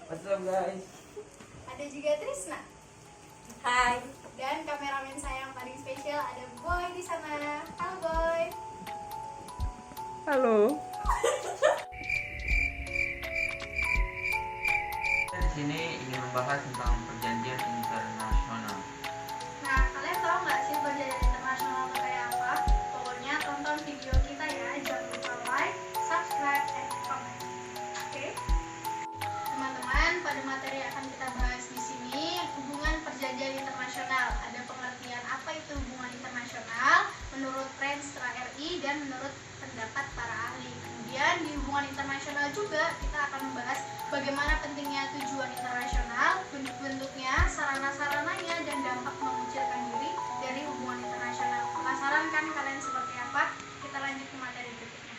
What's up guys? Ada juga Trisna. Hai. Dan kameramen saya yang paling spesial ada Boy di sana. Halo Boy. Halo. Kita di sini ingin membahas tentang perjanjian internasional. Nah, kalian tahu nggak sih perjanjian internasional itu kayak apa? Pokoknya tonton video kita ya. Jangan lupa like, subscribe, and comment. Oke? Teman-teman, pada materi yang akan kita bahas di sini hubungan perjanjian internasional. Ada pengertian apa itu hubungan internasional menurut Renstra RI dan menurut pendapat para ahli. Kemudian di hubungan internasional juga kita akan membahas bagaimana pentingnya tujuan internasional, bentuk-bentuknya, sarana-sarananya, dan dampak mengucilkan diri dari hubungan internasional. Penasaran kan kalian seperti apa? Kita lanjut ke materi berikutnya.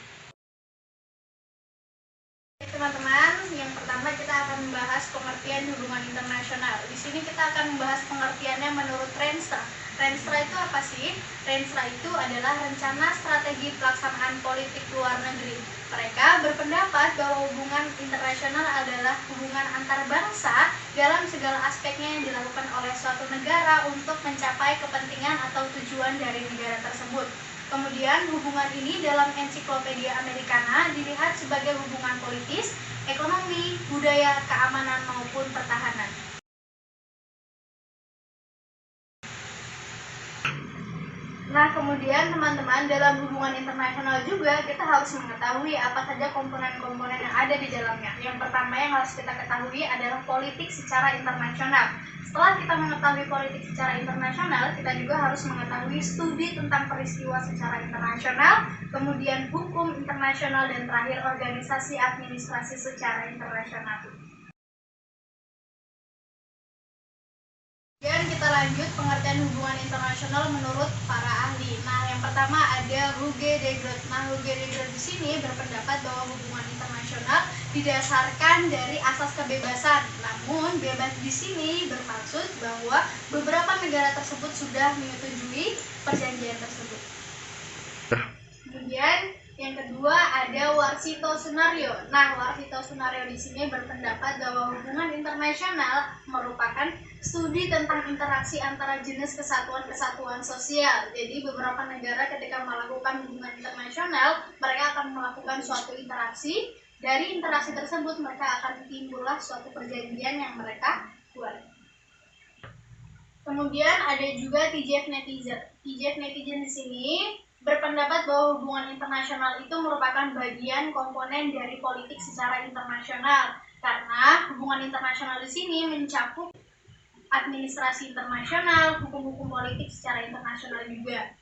Teman-teman, yang pertama kita akan membahas pengertian hubungan internasional. Di sini kita akan membahas pengertiannya menurut Renstra. Renstra itu apa sih? Renstra itu adalah rencana strategi pelaksanaan politik luar negeri. Mereka berpendapat bahwa hubungan internasional adalah hubungan antar bangsa dalam segala aspeknya yang dilakukan oleh suatu negara untuk mencapai kepentingan atau tujuan dari negara tersebut. Kemudian hubungan ini dalam ensiklopedia Americana dilihat sebagai hubungan politis, ekonomi, budaya, keamanan maupun pertahanan. Nah, kemudian teman-teman, dalam hubungan internasional juga kita harus mengetahui apa saja komponen-komponen yang ada di dalamnya. Yang pertama yang harus kita ketahui adalah politik secara internasional. Setelah kita mengetahui politik secara internasional, kita juga harus mengetahui studi tentang peristiwa secara internasional, kemudian hukum internasional, dan terakhir organisasi administrasi secara internasional. Dan kita lanjut pengertian hubungan internasional menurut para ahli. Nah, yang pertama ada Hugo de Groot. Nah, Hugo de Groot di sini berpendapat bahwa hubungan internasional didasarkan dari asas kebebasan. Namun, bebas di sini bermaksud bahwa beberapa negara tersebut sudah menyetujui perjanjian tersebut. Kemudian yang kedua ada Warsito Sunario. Nah, Warsito Sunario di sini berpendapat bahwa hubungan internasional merupakan studi tentang interaksi antara jenis kesatuan-kesatuan sosial. Jadi beberapa negara ketika melakukan hubungan internasional, mereka akan melakukan suatu interaksi. Dari interaksi tersebut mereka akan timbullah suatu perjanjian yang mereka buat. Kemudian ada juga TGF Netizen. TGF Netizen di sini berpendapat bahwa hubungan internasional itu merupakan bagian komponen dari politik secara internasional, karena hubungan internasional di sini mencakup administrasi internasional, hukum-hukum politik secara internasional juga.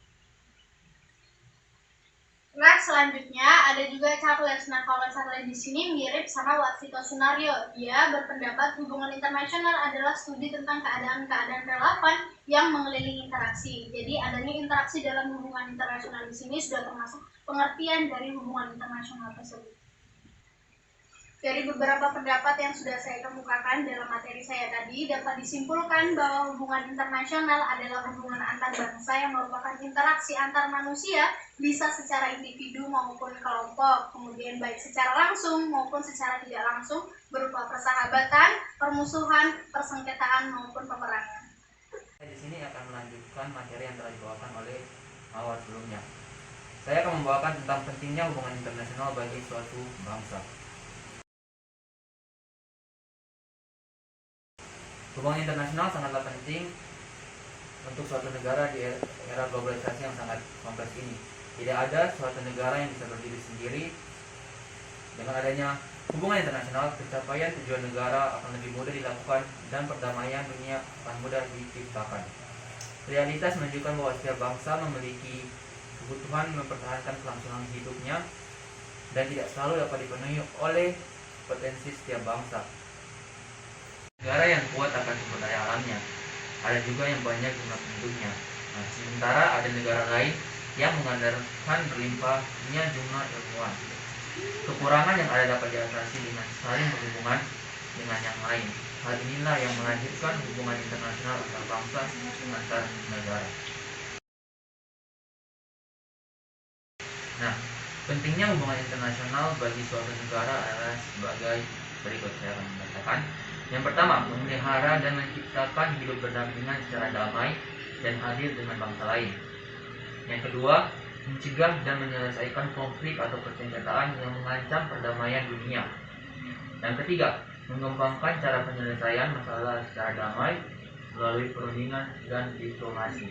Nah, selanjutnya ada juga Charles. Nah, kalau Charles di sini mirip sama Warsito Sunario. Dia berpendapat hubungan internasional adalah studi tentang keadaan-keadaan relevan yang mengelilingi interaksi. Jadi, adanya interaksi dalam hubungan internasional di sini sudah termasuk pengertian dari hubungan internasional tersebut. Dari beberapa pendapat yang sudah saya kemukakan dalam materi saya tadi, dapat disimpulkan bahwa hubungan internasional adalah hubungan antar bangsa yang merupakan interaksi antar manusia, bisa secara individu maupun kelompok, kemudian baik secara langsung maupun secara tidak langsung, berupa persahabatan, permusuhan, persengketaan maupun peperangan. Saya di sini akan melanjutkan materi yang telah dibawakan oleh awal sebelumnya. Saya akan membawakan tentang pentingnya hubungan internasional bagi suatu bangsa. Hubungan internasional sangatlah penting untuk suatu negara di era globalisasi yang sangat kompleks ini. Tidak ada suatu negara yang bisa berdiri sendiri. Dengan adanya hubungan internasional, pencapaian tujuan negara akan lebih mudah dilakukan dan perdamaian dunia akan mudah diciptakan. Realitas menunjukkan bahwa setiap bangsa memiliki kebutuhan mempertahankan kelangsungan hidupnya dan tidak selalu dapat dipenuhi oleh potensi setiap bangsa. Negara yang kuat akan sumber daya alamnya, ada juga yang banyak jumlah penduduknya. Nah, sementara ada negara lain yang mengandalkan berlimpahnya jumlah ilmuwan. Kekurangan yang ada dapat diatasi dengan saling berhubungan dengan yang lain. Hal inilah yang melahirkan hubungan internasional antar bangsa antar negara. Nah, pentingnya hubungan internasional bagi suatu negara adalah sebagai Berikut saya akan membacakan. Yang pertama, memelihara dan menciptakan hidup berdampingan secara damai dan adil dengan bangsa lain. Yang kedua, mencegah dan menyelesaikan konflik atau persengketaan yang mengancam perdamaian dunia. Yang ketiga, mengembangkan cara penyelesaian masalah secara damai melalui perundingan dan diplomasi.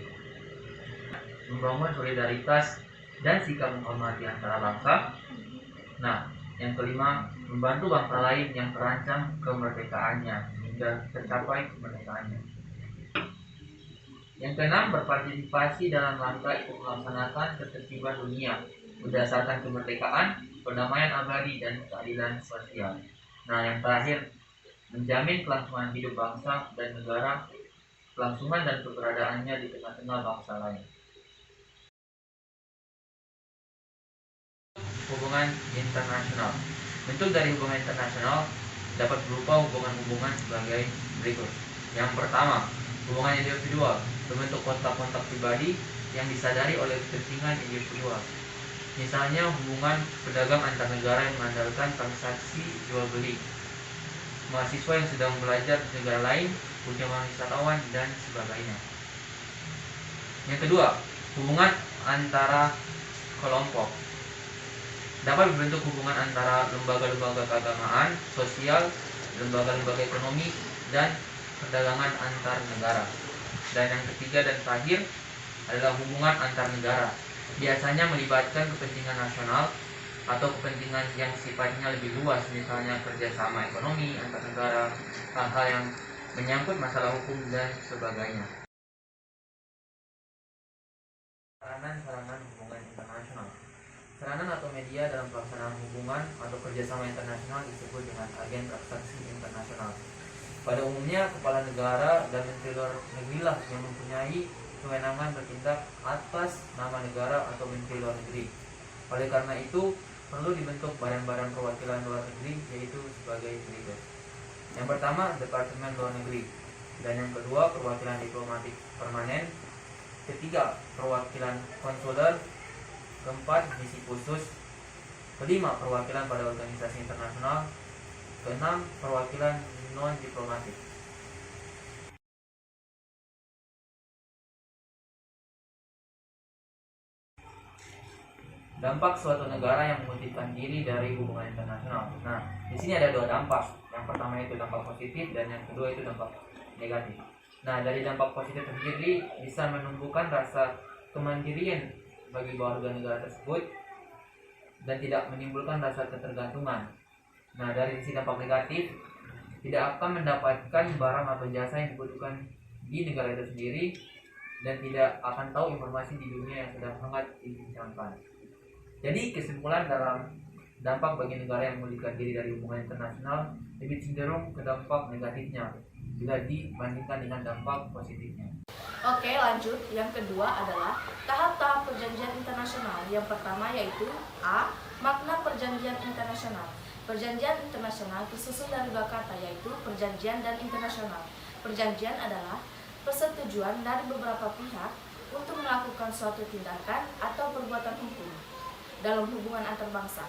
Membangun solidaritas dan sikap menghormati antara bangsa. Nah, yang kelima, membantu bangsa lain yang terancam kemerdekaannya hingga tercapai kemerdekaannya. Yang keenam, berpartisipasi dalam rangka ikut melaksanakan ketertiban dunia berdasarkan kemerdekaan, perdamaian abadi, dan keadilan sosial. Nah, yang terakhir, menjamin kelangsungan hidup bangsa dan negara, kelangsungan dan keberadaannya di tengah-tengah bangsa lain. Hubungan internasional. Bentuk dari hubungan internasional dapat berupa hubungan-hubungan sebagai berikut. Yang pertama, hubungan individual berbentuk kontak-kontak pribadi yang disadari oleh kepentingan individual. Misalnya hubungan pedagang antar negara yang mengandalkan transaksi jual beli, mahasiswa yang sedang belajar di negara lain, kunjungan wisatawan, dan sebagainya. Yang kedua, hubungan antara kelompok dapat berbentuk hubungan antara lembaga-lembaga keagamaan, sosial, lembaga-lembaga ekonomi, dan perdagangan antar negara. Dan yang ketiga dan terakhir adalah hubungan antar negara. Biasanya melibatkan kepentingan nasional atau kepentingan yang sifatnya lebih luas, misalnya kerjasama ekonomi antar negara, hal-hal yang menyangkut masalah hukum dan sebagainya. Saranan hubungan internasional. Saranan atau media dalam pelaksanaan hubungan atau kerjasama internasional disebut dengan agen transaksi internasional. Pada umumnya, kepala negara dan menteri luar negeri lah yang mempunyai kewenangan bertindak atas nama negara atau menteri luar negeri. Oleh karena itu, perlu dibentuk badan-badan perwakilan luar negeri, yaitu sebagai berikut. Yang pertama, Departemen Luar Negeri. Dan yang kedua, perwakilan diplomatik permanen. Ketiga, perwakilan konsuler. Keempat, misi khusus. Kelima, perwakilan pada organisasi internasional. Keenam, perwakilan non-diplomatik. Dampak suatu negara yang mengutipkan diri dari hubungan internasional. Nah, di sini ada dua dampak. Yang pertama itu dampak positif dan yang kedua itu dampak negatif. Nah, dari dampak positif sendiri bisa menumbuhkan rasa kemandirian bagi warga negara tersebut dan tidak menimbulkan rasa ketergantungan. Nah, dari sisi dampak negatif, tidak akan mendapatkan barang atau jasa yang dibutuhkan di negara itu sendiri dan tidak akan tahu informasi di dunia yang sedang hangat dibincangkan. Jadi kesimpulan dalam dampak bagi negara yang memiliki diri dari hubungan internasional lebih cenderung ke dampak negatifnya bila dibandingkan dengan dampak positifnya. Oke, lanjut. Yang kedua adalah tahap-tahap perjanjian internasional. Yang pertama yaitu A. Makna perjanjian internasional. Perjanjian internasional tersusun dari dua kata, yaitu perjanjian dan internasional. Perjanjian adalah persetujuan dari beberapa pihak untuk melakukan suatu tindakan atau perbuatan hukum dalam hubungan antar bangsa.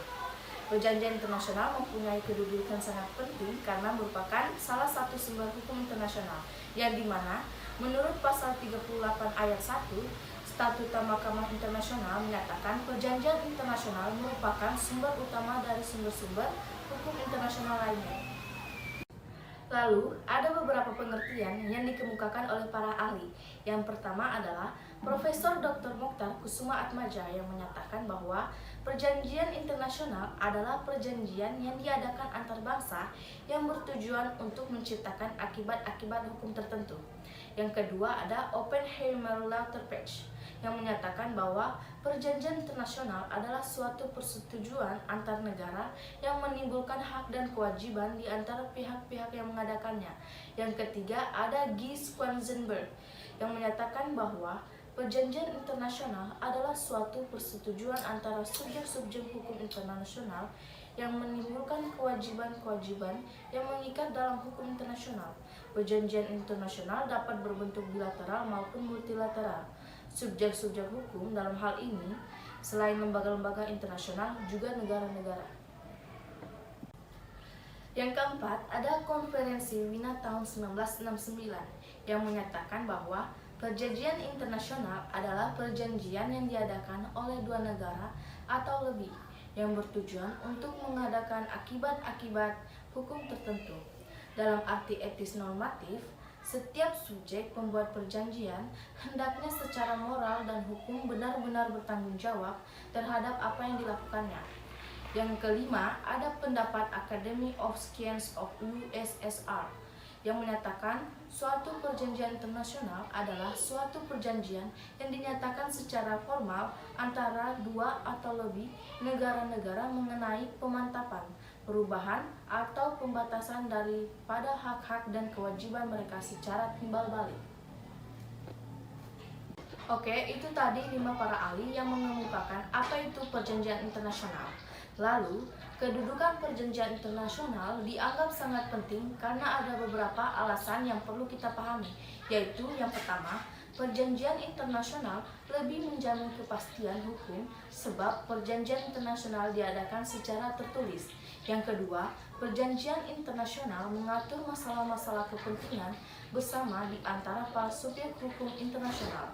Perjanjian internasional mempunyai kedudukan sangat penting karena merupakan salah satu sumber hukum internasional, yang dimana menurut pasal 38 ayat 1 Statuta Mahkamah Internasional menyatakan perjanjian internasional merupakan sumber utama dari sumber-sumber hukum internasional lainnya. Lalu, ada beberapa pengertian yang dikemukakan oleh para ahli. Yang pertama adalah Profesor Dr. Mokhtar Kusuma Atmaja yang menyatakan bahwa perjanjian internasional adalah perjanjian yang diadakan antar bangsa yang bertujuan untuk menciptakan akibat-akibat hukum tertentu. Yang kedua ada Oppenheimer Lauterbach yang menyatakan bahwa perjanjian internasional adalah suatu persetujuan antar negara yang menimbulkan hak dan kewajiban di antara pihak-pihak yang mengadakannya. Yang ketiga ada Guy Schwarzenberg yang menyatakan bahwa perjanjian internasional adalah suatu persetujuan antara subjek-subjek hukum internasional yang menimbulkan kewajiban-kewajiban yang mengikat dalam hukum internasional. Perjanjian internasional dapat berbentuk bilateral maupun multilateral. Subjek-subjek hukum dalam hal ini selain lembaga-lembaga internasional juga negara-negara. Yang keempat, ada Konferensi Wina tahun 1969 yang menyatakan bahwa perjanjian internasional adalah perjanjian yang diadakan oleh dua negara atau lebih yang bertujuan untuk mengadakan akibat-akibat hukum tertentu. Dalam arti etis normatif, setiap subjek pembuat perjanjian hendaknya secara moral dan hukum benar-benar bertanggung jawab terhadap apa yang dilakukannya. Yang kelima, ada pendapat Academy of Sciences of USSR yang menyatakan suatu perjanjian internasional adalah suatu perjanjian yang dinyatakan secara formal antara dua atau lebih negara-negara mengenai pemantapan, perubahan, atau pembatasan daripada hak-hak dan kewajiban mereka secara timbal balik. Oke, itu tadi 5 para ahli yang mengemukakan apa itu perjanjian internasional. Lalu, kedudukan perjanjian internasional dianggap sangat penting karena ada beberapa alasan yang perlu kita pahami, yaitu yang pertama, perjanjian internasional lebih menjamin kepastian hukum sebab perjanjian internasional diadakan secara tertulis. Yang kedua, perjanjian internasional mengatur masalah-masalah kepentingan bersama di antara para subjek hukum internasional.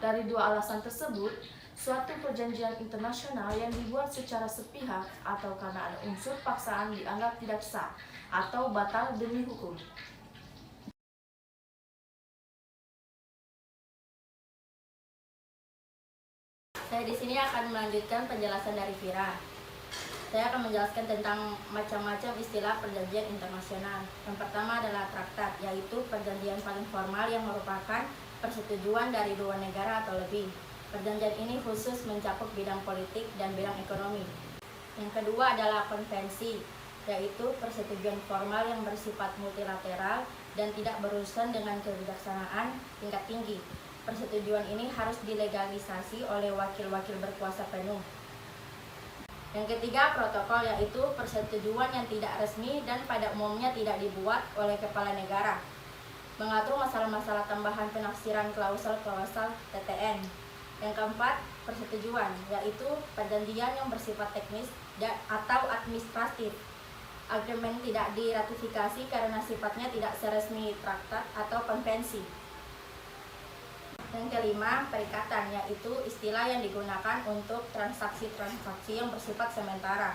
Dari dua alasan tersebut, suatu perjanjian internasional yang dibuat secara sepihak atau karena ada unsur paksaan dianggap tidak sah atau batal demi hukum. Saya di sini akan melanjutkan penjelasan dari Vira. Saya akan menjelaskan tentang macam-macam istilah perjanjian internasional. Yang pertama adalah traktat, yaitu perjanjian paling formal yang merupakan persetujuan dari dua negara atau lebih. Perjanjian ini khusus mencakup bidang politik dan bidang ekonomi. Yang kedua adalah konvensi, yaitu persetujuan formal yang bersifat multilateral dan tidak berurusan dengan kebijaksanaan tingkat tinggi. Persetujuan ini harus dilegalisasi oleh wakil-wakil berkuasa penuh. Yang ketiga, protokol, yaitu persetujuan yang tidak resmi dan pada umumnya tidak dibuat oleh kepala negara. Mengatur masalah-masalah tambahan penafsiran klausel-klausel TTN. Yang keempat, persetujuan, yaitu perjanjian yang bersifat teknis atau administratif. Agreement tidak diratifikasi karena sifatnya tidak seresmi traktat atau konvensi. Yang kelima, perikatan, yaitu istilah yang digunakan untuk transaksi-transaksi yang bersifat sementara.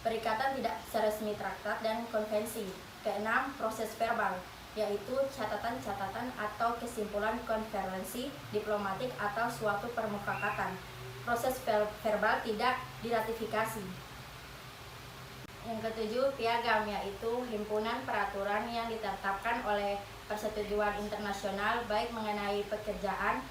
Perikatan tidak seresmi traktat dan konvensi. Keenam, proses verbal, yaitu catatan-catatan atau kesimpulan konferensi diplomatik atau suatu permufakatan. Proses verbal tidak diratifikasi. Yang ketujuh, piagam, yaitu himpunan peraturan yang ditetapkan oleh persetujuan internasional baik mengenai pekerjaan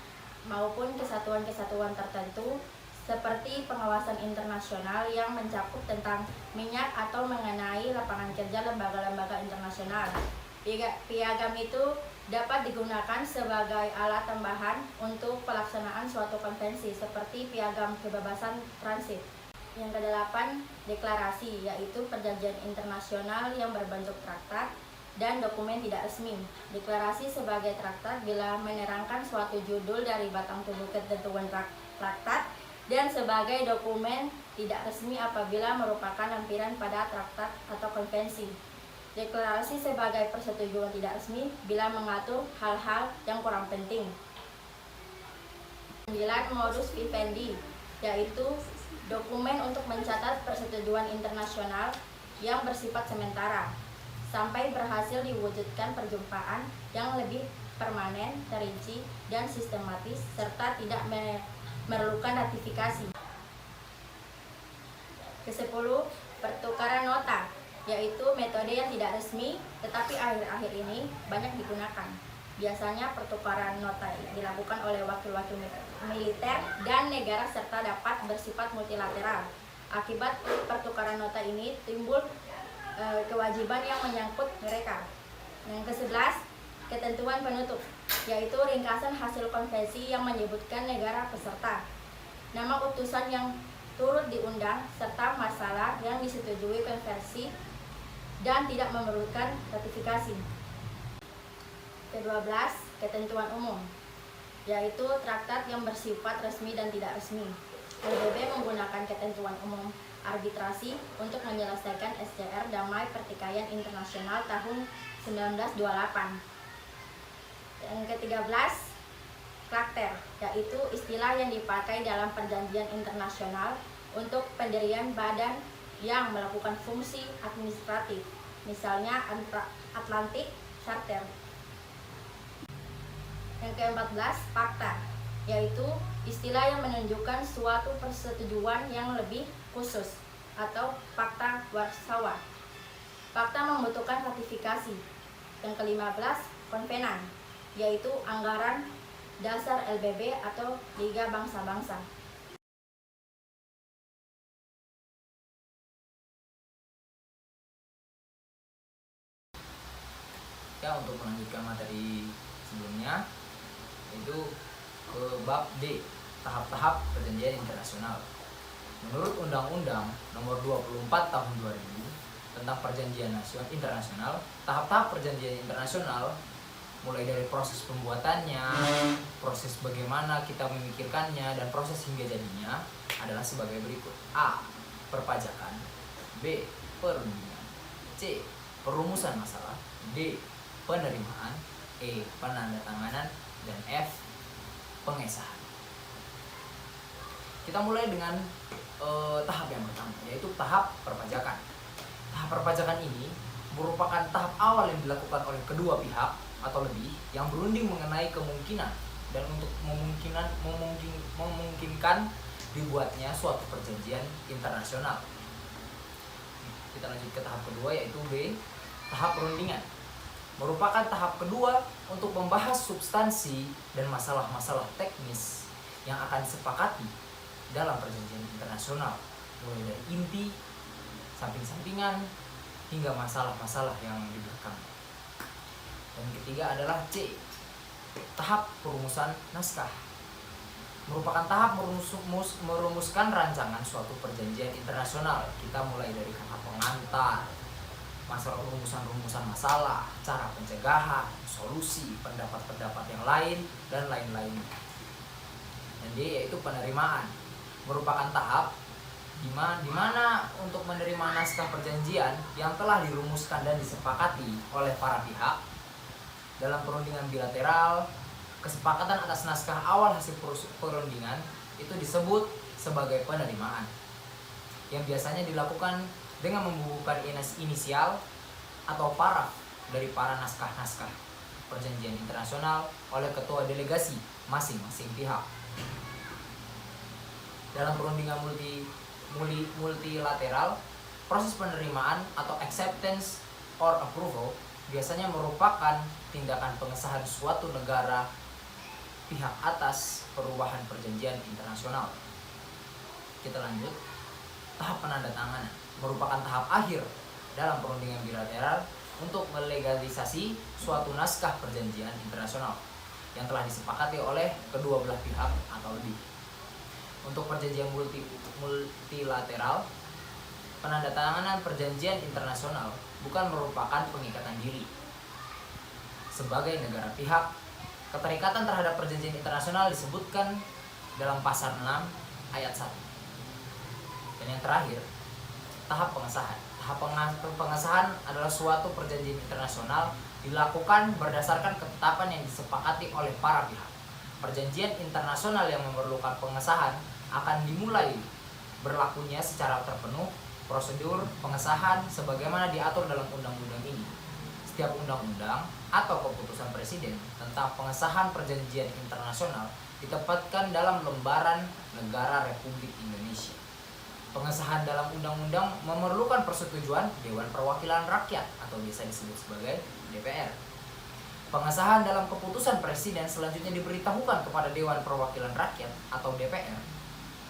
maupun kesatuan-kesatuan tertentu seperti pengawasan internasional yang mencakup tentang minyak atau mengenai lapangan kerja lembaga-lembaga internasional. Piagam itu dapat digunakan sebagai alat tambahan untuk pelaksanaan suatu konvensi seperti piagam kebebasan transit. Yang kedelapan, deklarasi, yaitu perjanjian internasional yang berbentuk traktat dan dokumen tidak resmi. Deklarasi sebagai traktat bila menerangkan suatu judul dari batang tubuh ketentuan traktat dan sebagai dokumen tidak resmi apabila merupakan lampiran pada traktat atau konvensi. Deklarasi sebagai persetujuan tidak resmi bila mengatur hal-hal yang kurang penting. 9. Modus vivendi, yaitu dokumen untuk mencatat persetujuan internasional yang bersifat sementara sampai berhasil diwujudkan perjumpaan yang lebih permanen, terinci, dan sistematis serta tidak memerlukan ratifikasi. Ke-10, pertukaran nota, yaitu metode yang tidak resmi tetapi akhir-akhir ini banyak digunakan. Biasanya pertukaran nota dilakukan oleh wakil-wakil militer dan negara serta dapat bersifat multilateral. Akibat pertukaran nota ini timbul kewajiban yang menyangkut mereka. Yang ke-11, ketentuan penutup, yaitu ringkasan hasil konvensi yang menyebutkan negara peserta, nama utusan yang turut diundang, serta masalah yang disetujui konvensi dan tidak memerlukan ratifikasi. Ke-12, ketentuan umum, yaitu traktat yang bersifat resmi dan tidak resmi. PBB menggunakan ketentuan umum arbitrasi untuk menyelesaikan SCR Damai Pertikaian Internasional tahun 1928. Yang ke-13, Karakter, yaitu istilah yang dipakai dalam perjanjian internasional untuk pendirian badan yang melakukan fungsi administratif, misalnya Atlantic Charter. Yang ke-14, Fakta, yaitu istilah yang menunjukkan suatu persetujuan yang lebih khusus atau Fakta Warsawa. Fakta membutuhkan ratifikasi. Yang ke-15, Konvenan, yaitu anggaran dasar LBB atau Liga Bangsa-Bangsa. Ya, untuk melanjutkan materi sebelumnya, yaitu ke bab D, tahap-tahap perjanjian internasional. Menurut Undang-Undang Nomor 24 Tahun 2000 tentang Perjanjian Internasional, tahap-tahap perjanjian internasional mulai dari proses pembuatannya, proses bagaimana kita memikirkannya, dan proses hingga jadinya adalah sebagai berikut. A. Perpajakan. B. Perundingan. C. Perumusan masalah. D. Penerimaan. E. Penandatanganan. Dan F. Pengesahan. Kita mulai dengan tahap yang pertama, yaitu tahap perpajakan. Tahap perpajakan ini merupakan tahap awal yang dilakukan oleh kedua pihak atau lebih yang berunding mengenai kemungkinan dan untuk memungkinkan dibuatnya suatu perjanjian internasional. Kita lanjut ke tahap kedua, yaitu B, tahap perundingan. Merupakan tahap kedua untuk membahas substansi dan masalah-masalah teknis yang akan disepakati dalam perjanjian internasional, mulai dari inti, samping-sampingan, hingga masalah-masalah yang di belakang. Dan ketiga adalah C, tahap perumusan naskah. Merupakan tahap merumuskan rancangan suatu perjanjian internasional. Kita mulai dari kata pengantar, masalah rumusan masalah, cara pencegahan, solusi, pendapat-pendapat yang lain, dan lain-lain. Dan D, yaitu penerimaan. Merupakan tahap di mana untuk menerima naskah perjanjian yang telah dirumuskan dan disepakati oleh para pihak dalam perundingan bilateral. Kesepakatan atas naskah awal hasil perundingan itu disebut sebagai penerimaan, yang biasanya dilakukan dengan membubuhkan inisial atau paraf dari para naskah-naskah perjanjian internasional oleh ketua delegasi masing-masing pihak. Dalam perundingan multilateral, proses penerimaan atau acceptance or approval biasanya merupakan tindakan pengesahan suatu negara pihak atas perubahan perjanjian internasional. Kita lanjut. Tahap penandatanganan merupakan tahap akhir dalam perundingan bilateral untuk melegalisasi suatu naskah perjanjian internasional yang telah disepakati oleh kedua belah pihak atau lebih. Untuk perjanjian multilateral, penandatanganan perjanjian internasional bukan merupakan pengikatan diri sebagai negara pihak. Keterikatan terhadap perjanjian internasional disebutkan dalam pasal 6 ayat 1. Dan yang terakhir, tahap pengesahan. Tahap pengesahan adalah suatu perjanjian internasional dilakukan berdasarkan ketetapan yang disepakati oleh para pihak. Perjanjian internasional yang memerlukan pengesahan akan dimulai berlakunya secara terpenuh prosedur pengesahan sebagaimana diatur dalam undang-undang ini. Setiap undang-undang atau keputusan presiden tentang pengesahan perjanjian internasional ditempatkan dalam lembaran negara Republik Indonesia. Pengesahan dalam undang-undang memerlukan persetujuan Dewan Perwakilan Rakyat atau biasa disebut sebagai DPR. Pengesahan dalam keputusan presiden selanjutnya diberitahukan kepada Dewan Perwakilan Rakyat atau DPR.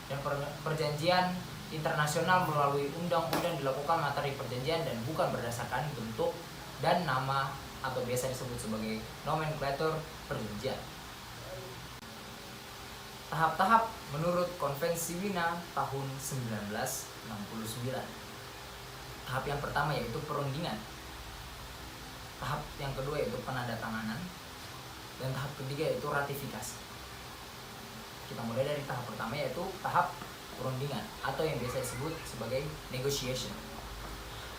Dan perjanjian internasional melalui undang-undang dilakukan materi perjanjian dan bukan berdasarkan bentuk dan nama atau biasa disebut sebagai nomenklatur perjanjian. Tahap-tahap menurut Konvensi Wina tahun 1969. Tahap yang pertama yaitu perundingan. Tahap yang kedua yaitu penandatanganan. Dan tahap ketiga yaitu ratifikasi. Kita mulai dari tahap pertama yaitu tahap perundingan atau yang biasa disebut sebagai negotiation.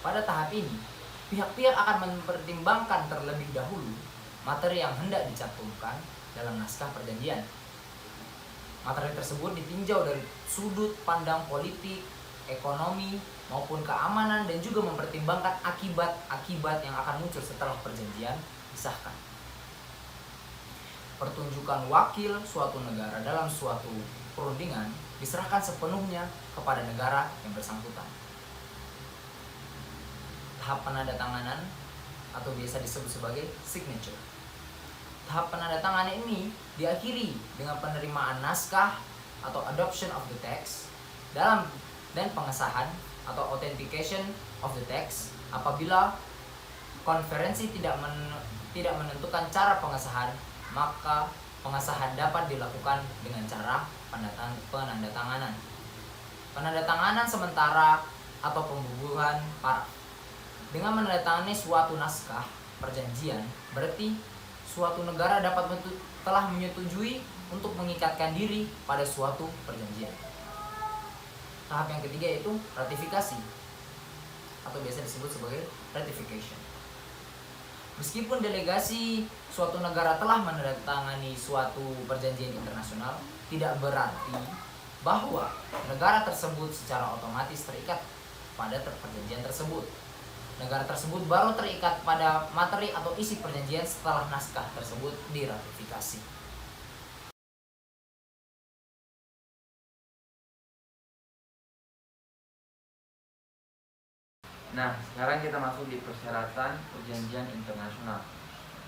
Pada tahap ini, pihak-pihak akan mempertimbangkan terlebih dahulu materi yang hendak dicantumkan dalam naskah perjanjian. Materi tersebut ditinjau dari sudut pandang politik, ekonomi, maupun keamanan, dan juga mempertimbangkan akibat-akibat yang akan muncul setelah perjanjian disahkan. Pertunjukan wakil suatu negara dalam suatu perundingan diserahkan sepenuhnya kepada negara yang bersangkutan. Tahap penandatanganan atau biasa disebut sebagai signature. Tahap penandatanganan ini diakhiri dengan penerimaan naskah atau adoption of the text dan pengesahan atau authentication of the text. Apabila konferensi tidak menentukan cara pengesahan, maka pengesahan dapat dilakukan dengan cara penandatanganan. Penandatanganan sementara atau pembubuhan paraf. Dengan menandatangani suatu naskah perjanjian, berarti suatu negara telah menyetujui untuk mengikatkan diri pada suatu perjanjian. Tahap yang ketiga yaitu ratifikasi atau biasa disebut sebagai ratification. Meskipun delegasi suatu negara telah menandatangani suatu perjanjian internasional, tidak berarti bahwa negara tersebut secara otomatis terikat pada perjanjian tersebut. Negara tersebut baru terikat pada materi atau isi perjanjian setelah naskah tersebut diratifikasi. Nah, sekarang kita masuk di persyaratan perjanjian internasional.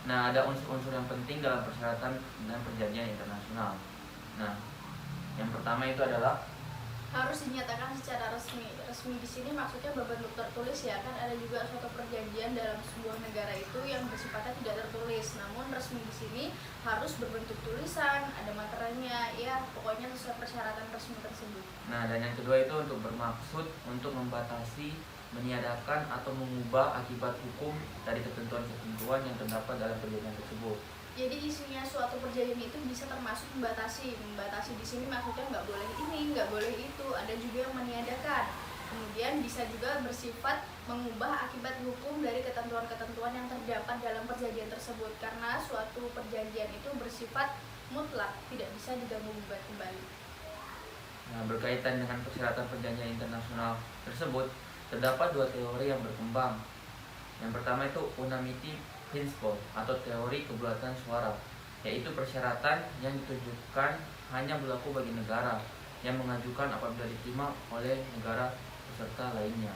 Nah, ada unsur-unsur yang penting dalam persyaratan dan perjanjian internasional. Nah, yang pertama itu adalah harus dinyatakan secara resmi. Resmi di sini maksudnya berbentuk tertulis ya, kan ada juga suatu perjanjian dalam sebuah negara itu yang bersifatnya tidak tertulis. Namun resmi di sini harus berbentuk tulisan, ada materinya, ya pokoknya sesuai persyaratan resmi tersebut. Nah, dan yang kedua itu untuk bermaksud untuk membatasi, meniadakan atau mengubah akibat hukum dari ketentuan-ketentuan yang terdapat dalam perjanjian tersebut. Jadi isinya suatu perjanjian itu bisa termasuk membatasi. Membatasi di sini maksudnya nggak boleh ini, nggak boleh itu. Ada juga yang meniadakan. Kemudian bisa juga bersifat mengubah akibat hukum dari ketentuan-ketentuan yang terdapat dalam perjanjian tersebut. Karena suatu perjanjian itu bersifat mutlak, tidak bisa diganggu-gugat kembali. Nah, berkaitan dengan persyaratan perjanjian internasional tersebut, terdapat dua teori yang berkembang. Yang pertama itu unanimity principle atau teori kebulatan suara, yaitu persyaratan yang ditujukan hanya berlaku bagi negara yang mengajukan apabila diterima oleh negara peserta lainnya.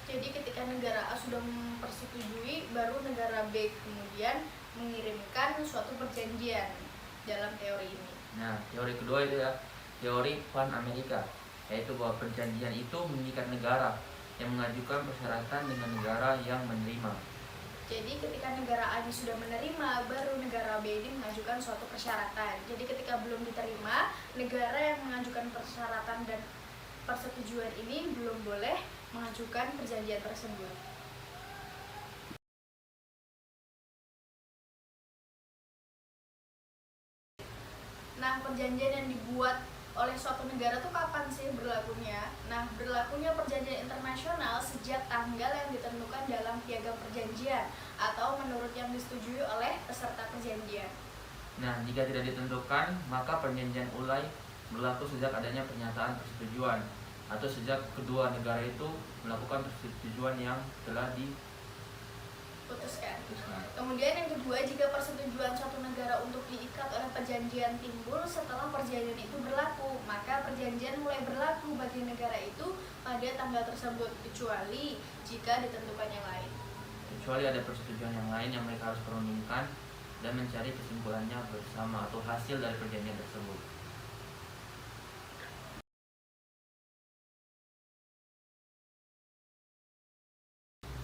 Jadi ketika negara A sudah mempersetujui, baru negara B kemudian mengirimkan suatu perjanjian dalam teori ini. Nah, teori kedua itu ya, teori Pan-Amerika, yaitu bahwa perjanjian itu mengikat negara yang mengajukan persyaratan dengan negara yang menerima. Jadi ketika negara A ini sudah menerima, baru negara B ini mengajukan suatu persyaratan. Jadi ketika belum diterima, negara yang mengajukan persyaratan dan persetujuan ini belum boleh mengajukan perjanjian tersebut. Nah, perjanjian yang dibuat oleh suatu negara tuh kapan sih berlakunya? Nah, berlakunya perjanjian internasional sejak tanggal yang ditentukan dalam piagam perjanjian atau menurut yang disetujui oleh peserta perjanjian. Nah, jika tidak ditentukan, maka perjanjian mulai berlaku sejak adanya pernyataan persetujuan atau sejak kedua negara itu melakukan persetujuan yang telah Putuskan. Kemudian yang kedua, jika persetujuan suatu negara untuk diikat oleh perjanjian timbul setelah perjanjian itu berlaku, maka perjanjian mulai berlaku bagi negara itu pada tanggal tersebut, kecuali jika ditentukan yang lain. Kecuali ada persetujuan yang lain yang mereka harus perundingkan dan mencari kesimpulannya bersama atau hasil dari perjanjian tersebut.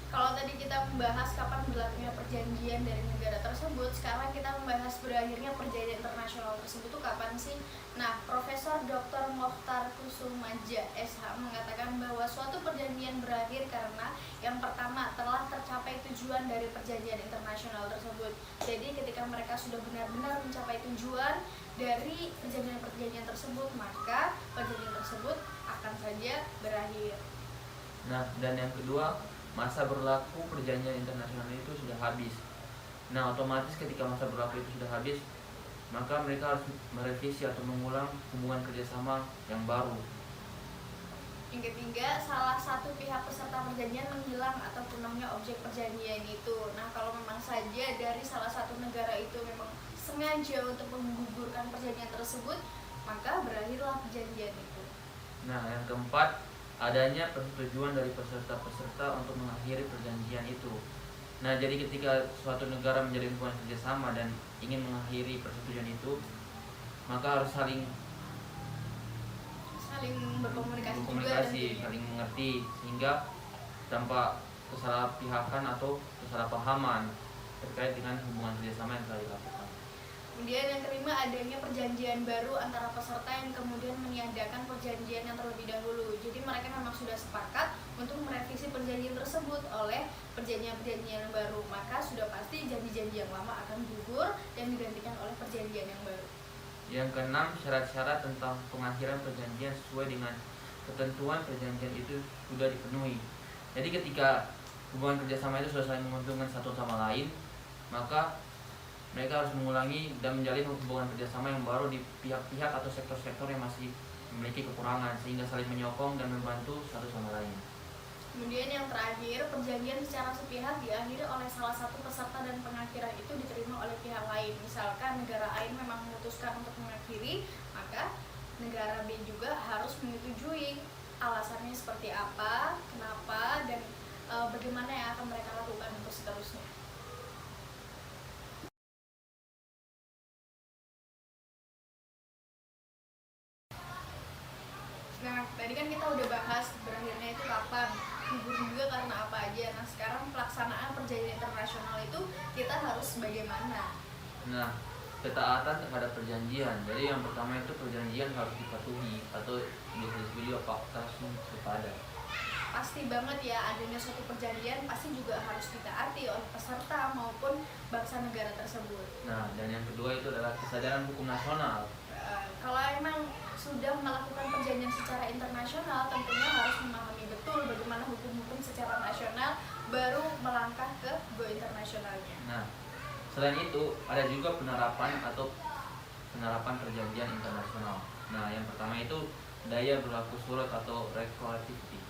Kalau tadi kita membahas kapan berlakunya perjanjian dari negara tersebut, sekarang kita membahas berakhirnya perjanjian internasional tersebut itu kapan sih? Nah, Profesor Dr. Mokhtar Kusumaja SH mengatakan bahwa suatu perjanjian berakhir karena yang pertama telah tercapai tujuan dari perjanjian internasional tersebut. Jadi ketika mereka sudah benar-benar mencapai tujuan dari perjanjian-perjanjian tersebut, maka perjanjian tersebut akan saja berakhir. Nah, dan yang kedua, masa berlaku perjanjian internasional itu sudah habis. Nah, otomatis ketika masa berlaku itu sudah habis, maka mereka harus merevisi atau mengulang hubungan kerjasama yang baru. Yang ketiga, salah satu pihak peserta perjanjian menghilang atau punahnya objek perjanjian itu. Nah, kalau memang saja dari salah satu negara itu memang sengaja untuk menggugurkan perjanjian tersebut, maka berakhirlah perjanjian itu. Nah, yang keempat, adanya persetujuan dari peserta-peserta untuk mengakhiri perjanjian itu. Nah, jadi ketika suatu negara menjalin hubungan kerjasama dan ingin mengakhiri persetujuan itu, maka harus saling berkomunikasi juga berkomunikasi, saling mengerti, sehingga tanpa kesalahpihakan atau kesalahpahaman terkait dengan hubungan kerjasama yang telah dilakukan. Kemudian yang kelima, adanya perjanjian baru antara peserta yang kemudian meniadakan perjanjian yang terlebih dahulu. Jadi mereka memang sudah sepakat untuk merevisi perjanjian tersebut oleh perjanjian-perjanjian yang baru. Maka sudah pasti janji-janji yang lama akan gugur dan digantikan oleh perjanjian yang baru. Yang keenam, syarat-syarat tentang pengakhiran perjanjian sesuai dengan ketentuan perjanjian itu sudah dipenuhi. Jadi ketika hubungan kerjasama itu sudah saling menguntungkan satu sama lain, maka mereka harus mengulangi dan menjalin hubungan kerjasama yang baru di pihak-pihak atau sektor-sektor yang masih memiliki kekurangan, sehingga saling menyokong dan membantu satu sama lain. Kemudian yang terakhir, perjanjian secara sepihak diakhiri oleh salah satu peserta dan pengakhiran itu diterima oleh pihak lain. Misalkan negara A memang memutuskan untuk mengakhiri, maka negara B juga harus menyetujui alasannya seperti apa, kenapa, dan bagaimana yang akan mereka lakukan untuk seterusnya. Nah, tadi kan kita udah bahas berakhirnya itu kapan, gugur juga karena apa aja. Nah, sekarang pelaksanaan perjanjian internasional itu kita harus bagaimana? Nah, ketaatan terhadap perjanjian. Jadi yang pertama itu perjanjian harus dipatuhi atau biasa disebut juga fakta sum sepada. Pasti banget ya, adanya suatu perjanjian pasti juga harus ditaati oleh peserta maupun bangsa negara tersebut. Nah, dan yang kedua itu adalah kesadaran hukum nasional. Kalau emang sudah melakukan perjanjian secara internasional, tentunya harus memahami betul bagaimana hukum-hukum secara nasional, baru melangkah ke go internasionalnya. Nah, selain itu ada juga penerapan perjanjian internasional. Nah, yang pertama itu daya berlaku surut atau retroactivity.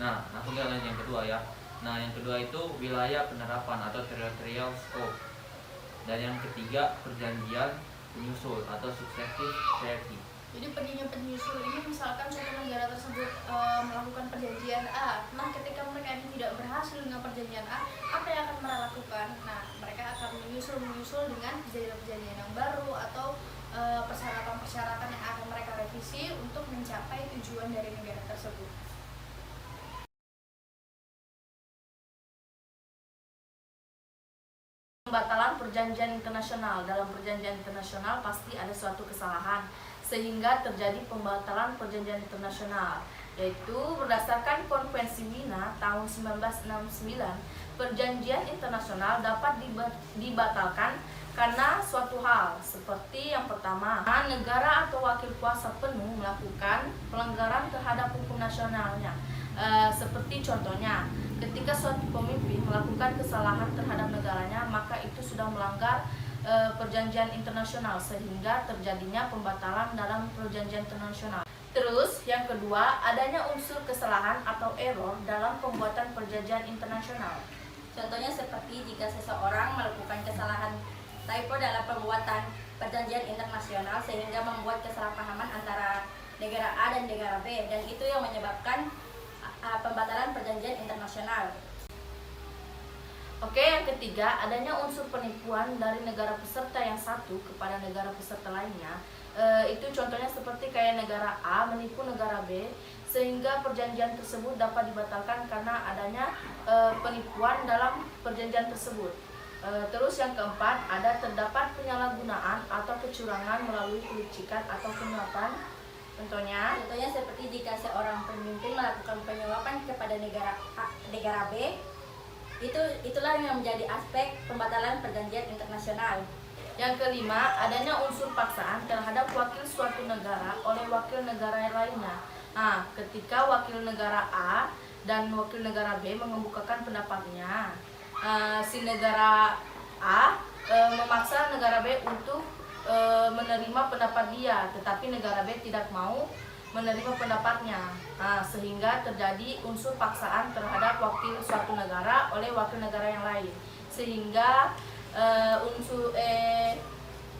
Nah, langsung ke yang kedua ya. Nah, yang kedua itu wilayah penerapan atau territorial scope. Dan yang ketiga perjanjian penyusul atau successive treaty. Jadi perjanjian penyusul ini misalkan suatu negara tersebut melakukan perjanjian A. Nah, ketika mereka ini tidak berhasil dengan perjanjian A, apa yang akan mereka lakukan? Nah, mereka akan menyusul dengan perjanjian yang baru atau persyaratan-persyaratan yang akan mereka revisi untuk mencapai tujuan dari negara tersebut. Pembatalan perjanjian internasional. Dalam perjanjian internasional pasti ada suatu kesalahan sehingga terjadi pembatalan perjanjian internasional, yaitu berdasarkan Konvensi Wina tahun 1969, perjanjian internasional dapat dibatalkan karena suatu hal seperti yang pertama, negara atau wakil kuasa penuh melakukan pelanggaran terhadap hukum nasionalnya. Seperti contohnya, ketika suatu pemimpin melakukan kesalahan terhadap negaranya, maka itu sudah melanggar perjanjian internasional sehingga terjadinya pembatalan dalam perjanjian internasional. Terus yang kedua, adanya unsur kesalahan atau error dalam pembuatan perjanjian internasional. Contohnya seperti jika seseorang melakukan kesalahan typo dalam pembuatan perjanjian internasional sehingga membuat kesalahpahaman antara negara A dan negara B, dan itu yang menyebabkan pembatalan perjanjian internasional. Oke, yang ketiga, adanya unsur penipuan dari negara peserta yang satu kepada negara peserta lainnya. Itu contohnya seperti kayak negara A menipu negara B sehingga perjanjian tersebut dapat dibatalkan karena adanya penipuan dalam perjanjian tersebut. Terus yang keempat, terdapat penyalahgunaan atau kecurangan melalui pelicikan atau penyuapan. Contohnya seperti jika seorang pemimpin melakukan penyuapan kepada negara B, itulah yang menjadi aspek pembatalan perjanjian internasional. Yang kelima, adanya unsur paksaan terhadap wakil suatu negara oleh wakil negara lainnya. Nah, ketika wakil negara A dan wakil negara B mengemukakan pendapatnya. Si negara A memaksa negara B untuk menerima pendapat dia, tetapi negara B tidak mau menerima pendapatnya, sehingga terjadi unsur paksaan terhadap wakil suatu negara oleh wakil negara yang lain, sehingga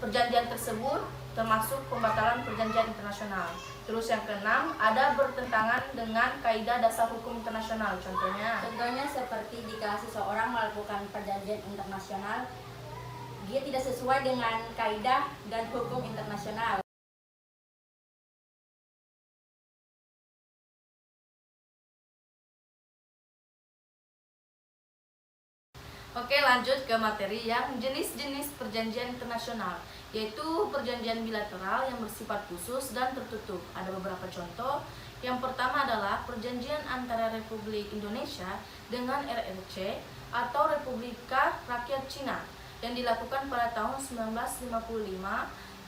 perjanjian tersebut termasuk pembatalan perjanjian internasional. Terus yang keenam, ada bertentangan dengan kaidah dasar hukum internasional. Contohnya seperti jika seseorang melakukan perjanjian internasional, dia tidak sesuai dengan kaidah dan hukum internasional. Oke, lanjut ke materi yang jenis-jenis perjanjian internasional, yaitu perjanjian bilateral yang bersifat khusus dan tertutup. Ada beberapa contoh. Yang pertama adalah perjanjian antara Republik Indonesia dengan RRC atau Republika Rakyat Cina yang dilakukan pada tahun 1955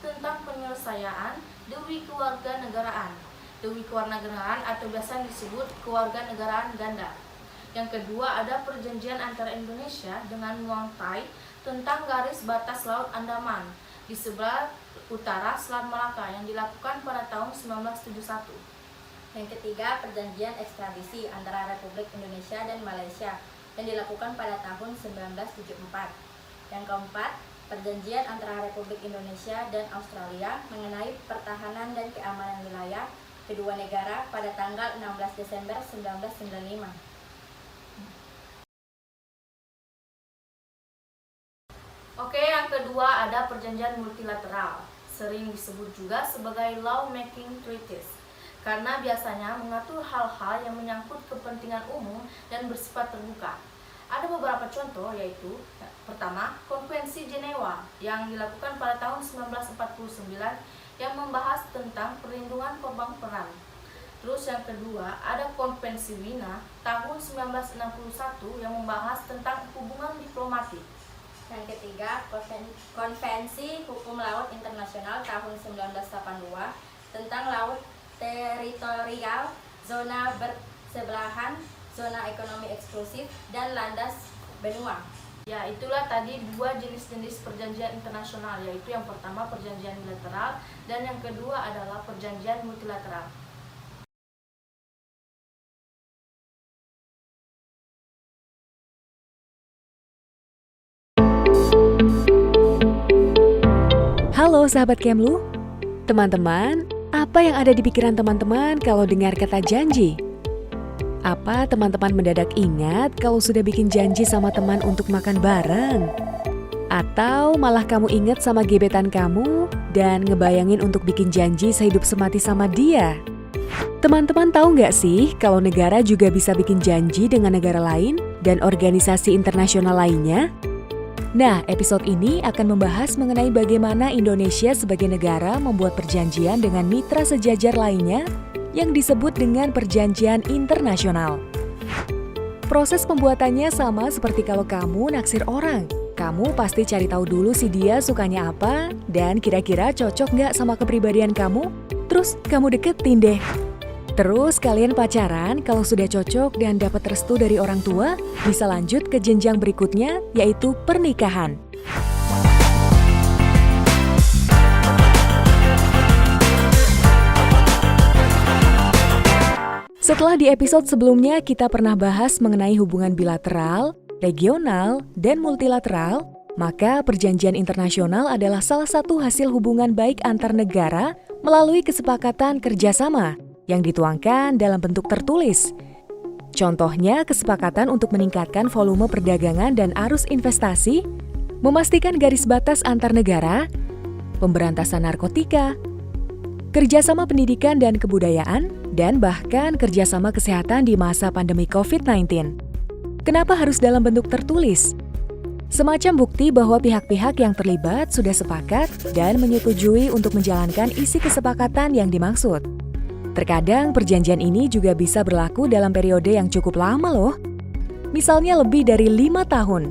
tentang penyelesaian dewi kewarganegaraan. Dewi kewarganegaraan atau biasa disebut kewarganegaraan ganda. Yang kedua, ada perjanjian antara Indonesia dengan Muang Thai tentang garis batas Laut Andaman di sebelah utara Selat Malaka yang dilakukan pada tahun 1971. Yang ketiga, perjanjian ekstradisi antara Republik Indonesia dan Malaysia yang dilakukan pada tahun 1974. Yang keempat, perjanjian antara Republik Indonesia dan Australia mengenai pertahanan dan keamanan wilayah kedua negara pada tanggal 16 Desember 1995. Oke, yang kedua ada perjanjian multilateral, sering disebut juga sebagai law making treaties, karena biasanya mengatur hal-hal yang menyangkut kepentingan umum dan bersifat terbuka. Ada beberapa contoh, yaitu pertama, Konvensi Jenewa yang dilakukan pada tahun 1949 yang membahas tentang perlindungan korban perang. Terus yang kedua, ada Konvensi Wina tahun 1961 yang membahas tentang hubungan diplomatik. Yang ketiga, Konvensi Hukum Laut Internasional tahun 1982 tentang laut teritorial, zona bersebelahan, zona ekonomi eksklusif, dan landas benua. Ya, itulah tadi dua jenis-jenis perjanjian internasional, yaitu yang pertama perjanjian bilateral dan yang kedua adalah perjanjian multilateral. Halo sahabat Kemlu, teman-teman, apa yang ada di pikiran teman-teman kalau dengar kata janji? Apa teman-teman mendadak ingat kalau sudah bikin janji sama teman untuk makan bareng? Atau malah kamu ingat sama gebetan kamu dan ngebayangin untuk bikin janji sehidup semati sama dia? Teman-teman tahu nggak sih kalau negara juga bisa bikin janji dengan negara lain dan organisasi internasional lainnya? Nah, episode ini akan membahas mengenai bagaimana Indonesia sebagai negara membuat perjanjian dengan mitra sejajar lainnya yang disebut dengan perjanjian internasional. Proses pembuatannya sama seperti kalau kamu naksir orang. Kamu pasti cari tahu dulu si dia sukanya apa dan kira-kira cocok nggak sama kepribadian kamu, terus kamu deketin deh. Terus kalian pacaran, kalau sudah cocok dan dapat restu dari orang tua, bisa lanjut ke jenjang berikutnya, yaitu pernikahan. Setelah di episode sebelumnya kita pernah bahas mengenai hubungan bilateral, regional, dan multilateral, maka perjanjian internasional adalah salah satu hasil hubungan baik antar negara melalui kesepakatan kerjasama yang dituangkan dalam bentuk tertulis. Contohnya kesepakatan untuk meningkatkan volume perdagangan dan arus investasi, memastikan garis batas antar negara, pemberantasan narkotika, kerjasama pendidikan dan kebudayaan, dan bahkan kerjasama kesehatan di masa pandemi COVID-19. Kenapa harus dalam bentuk tertulis? Semacam bukti bahwa pihak-pihak yang terlibat sudah sepakat dan menyetujui untuk menjalankan isi kesepakatan yang dimaksud. Terkadang perjanjian ini juga bisa berlaku dalam periode yang cukup lama loh. Misalnya lebih dari 5 tahun.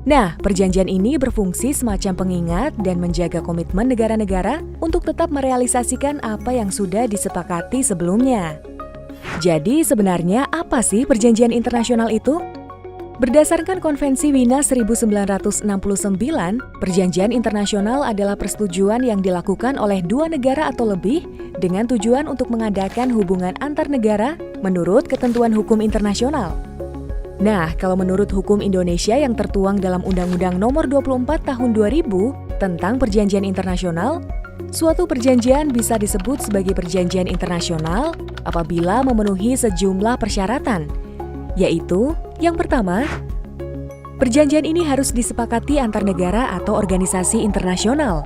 Nah, perjanjian ini berfungsi semacam pengingat dan menjaga komitmen negara-negara untuk tetap merealisasikan apa yang sudah disepakati sebelumnya. Jadi sebenarnya apa sih perjanjian internasional itu? Berdasarkan Konvensi Wina 1969, perjanjian internasional adalah persetujuan yang dilakukan oleh dua negara atau lebih dengan tujuan untuk mengadakan hubungan antar negara menurut ketentuan hukum internasional. Nah, kalau menurut hukum Indonesia yang tertuang dalam Undang-Undang Nomor 24 Tahun 2000 tentang Perjanjian Internasional, suatu perjanjian bisa disebut sebagai perjanjian internasional apabila memenuhi sejumlah persyaratan, yaitu yang pertama, perjanjian ini harus disepakati antar negara atau organisasi internasional.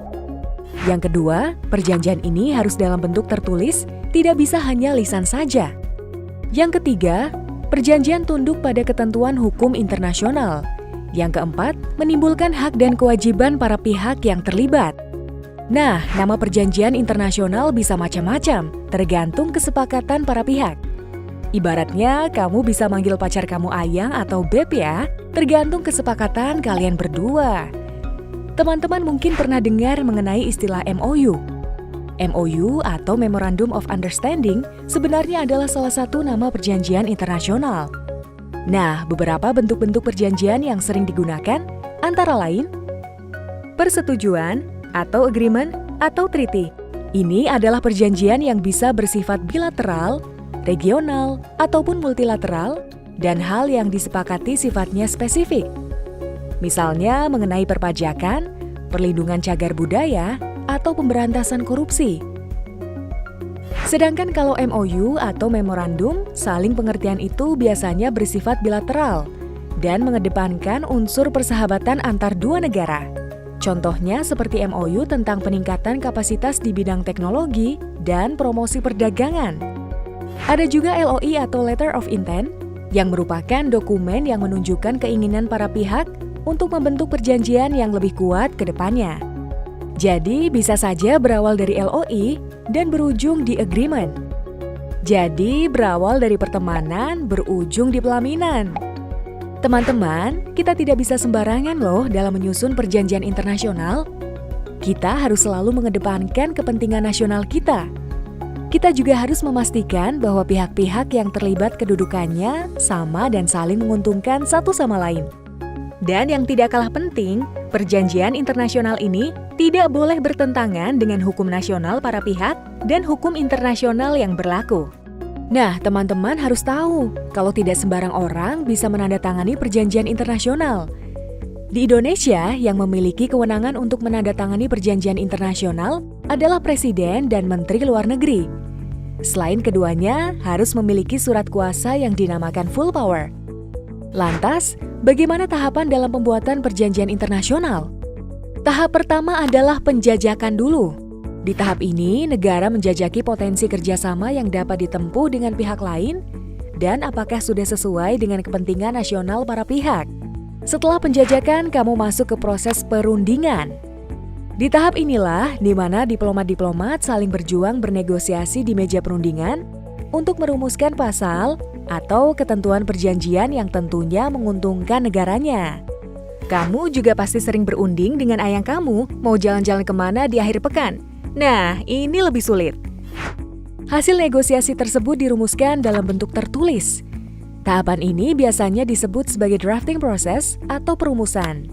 Yang kedua, perjanjian ini harus dalam bentuk tertulis, tidak bisa hanya lisan saja. Yang ketiga, perjanjian tunduk pada ketentuan hukum internasional. Yang keempat, menimbulkan hak dan kewajiban para pihak yang terlibat. Nah, nama perjanjian internasional bisa macam-macam, tergantung kesepakatan para pihak. Ibaratnya, kamu bisa manggil pacar kamu Ayang atau Beb ya, tergantung kesepakatan kalian berdua. Teman-teman mungkin pernah dengar mengenai istilah MOU. MOU atau Memorandum of Understanding sebenarnya adalah salah satu nama perjanjian internasional. Nah, beberapa bentuk-bentuk perjanjian yang sering digunakan antara lain persetujuan atau agreement atau treaty. Ini adalah perjanjian yang bisa bersifat bilateral, regional, ataupun multilateral, dan hal yang disepakati sifatnya spesifik. Misalnya mengenai perpajakan, perlindungan cagar budaya, atau pemberantasan korupsi. Sedangkan kalau MOU atau memorandum, saling pengertian itu biasanya bersifat bilateral dan mengedepankan unsur persahabatan antar dua negara. Contohnya seperti MOU tentang peningkatan kapasitas di bidang teknologi dan promosi perdagangan. Ada juga LOI atau Letter of Intent yang merupakan dokumen yang menunjukkan keinginan para pihak untuk membentuk perjanjian yang lebih kuat ke depannya. Jadi bisa saja berawal dari LOI dan berujung di agreement. Jadi berawal dari pertemanan berujung di pelaminan. Teman-teman, kita tidak bisa sembarangan loh dalam menyusun perjanjian internasional. Kita harus selalu mengedepankan kepentingan nasional kita. Kita juga harus memastikan bahwa pihak-pihak yang terlibat kedudukannya sama dan saling menguntungkan satu sama lain. Dan yang tidak kalah penting, perjanjian internasional ini tidak boleh bertentangan dengan hukum nasional para pihak dan hukum internasional yang berlaku. Nah, teman-teman harus tahu kalau tidak sembarang orang bisa menandatangani perjanjian internasional. Di Indonesia, yang memiliki kewenangan untuk menandatangani perjanjian internasional adalah Presiden dan Menteri Luar Negeri. Selain keduanya, harus memiliki surat kuasa yang dinamakan full power. Lantas, bagaimana tahapan dalam pembuatan perjanjian internasional? Tahap pertama adalah penjajakan dulu. Di tahap ini, negara menjajaki potensi kerjasama yang dapat ditempuh dengan pihak lain dan apakah sudah sesuai dengan kepentingan nasional para pihak. Setelah penjajakan, kamu masuk ke proses perundingan. Di tahap inilah di mana diplomat-diplomat saling berjuang bernegosiasi di meja perundingan untuk merumuskan pasal atau ketentuan perjanjian yang tentunya menguntungkan negaranya. Kamu juga pasti sering berunding dengan ayang kamu mau jalan-jalan kemana di akhir pekan. Nah, ini lebih sulit. Hasil negosiasi tersebut dirumuskan dalam bentuk tertulis. Tahapan ini biasanya disebut sebagai drafting process atau perumusan.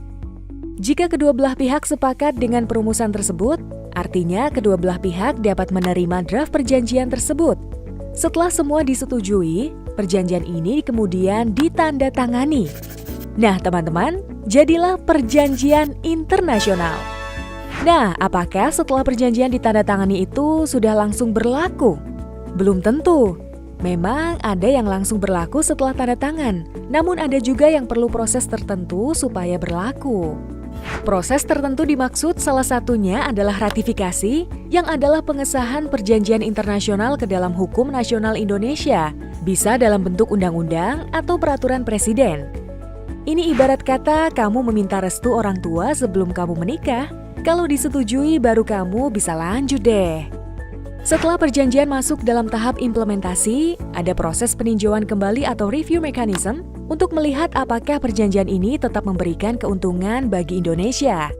Jika kedua belah pihak sepakat dengan perumusan tersebut, artinya kedua belah pihak dapat menerima draft perjanjian tersebut. Setelah semua disetujui, perjanjian ini kemudian ditandatangani. Nah, teman-teman, jadilah perjanjian internasional. Nah, apakah setelah perjanjian ditandatangani itu sudah langsung berlaku? Belum tentu. Memang ada yang langsung berlaku setelah tanda tangan, namun ada juga yang perlu proses tertentu supaya berlaku. Proses tertentu dimaksud salah satunya adalah ratifikasi, yang adalah pengesahan perjanjian internasional ke dalam hukum nasional Indonesia, bisa dalam bentuk undang-undang atau peraturan presiden. Ini ibarat kata kamu meminta restu orang tua sebelum kamu menikah. Kalau disetujui baru kamu bisa lanjut deh. Setelah perjanjian masuk dalam tahap implementasi, ada proses peninjauan kembali atau review mechanism untuk melihat apakah perjanjian ini tetap memberikan keuntungan bagi Indonesia.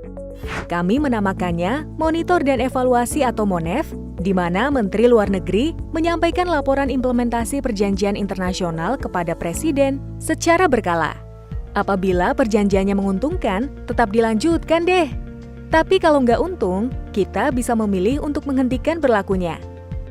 Kami menamakannya Monitor dan Evaluasi atau MONEV di mana Menteri Luar Negeri menyampaikan laporan implementasi perjanjian internasional kepada Presiden secara berkala. Apabila perjanjiannya menguntungkan, tetap dilanjutkan deh. Tapi kalau nggak untung, kita bisa memilih untuk menghentikan berlakunya.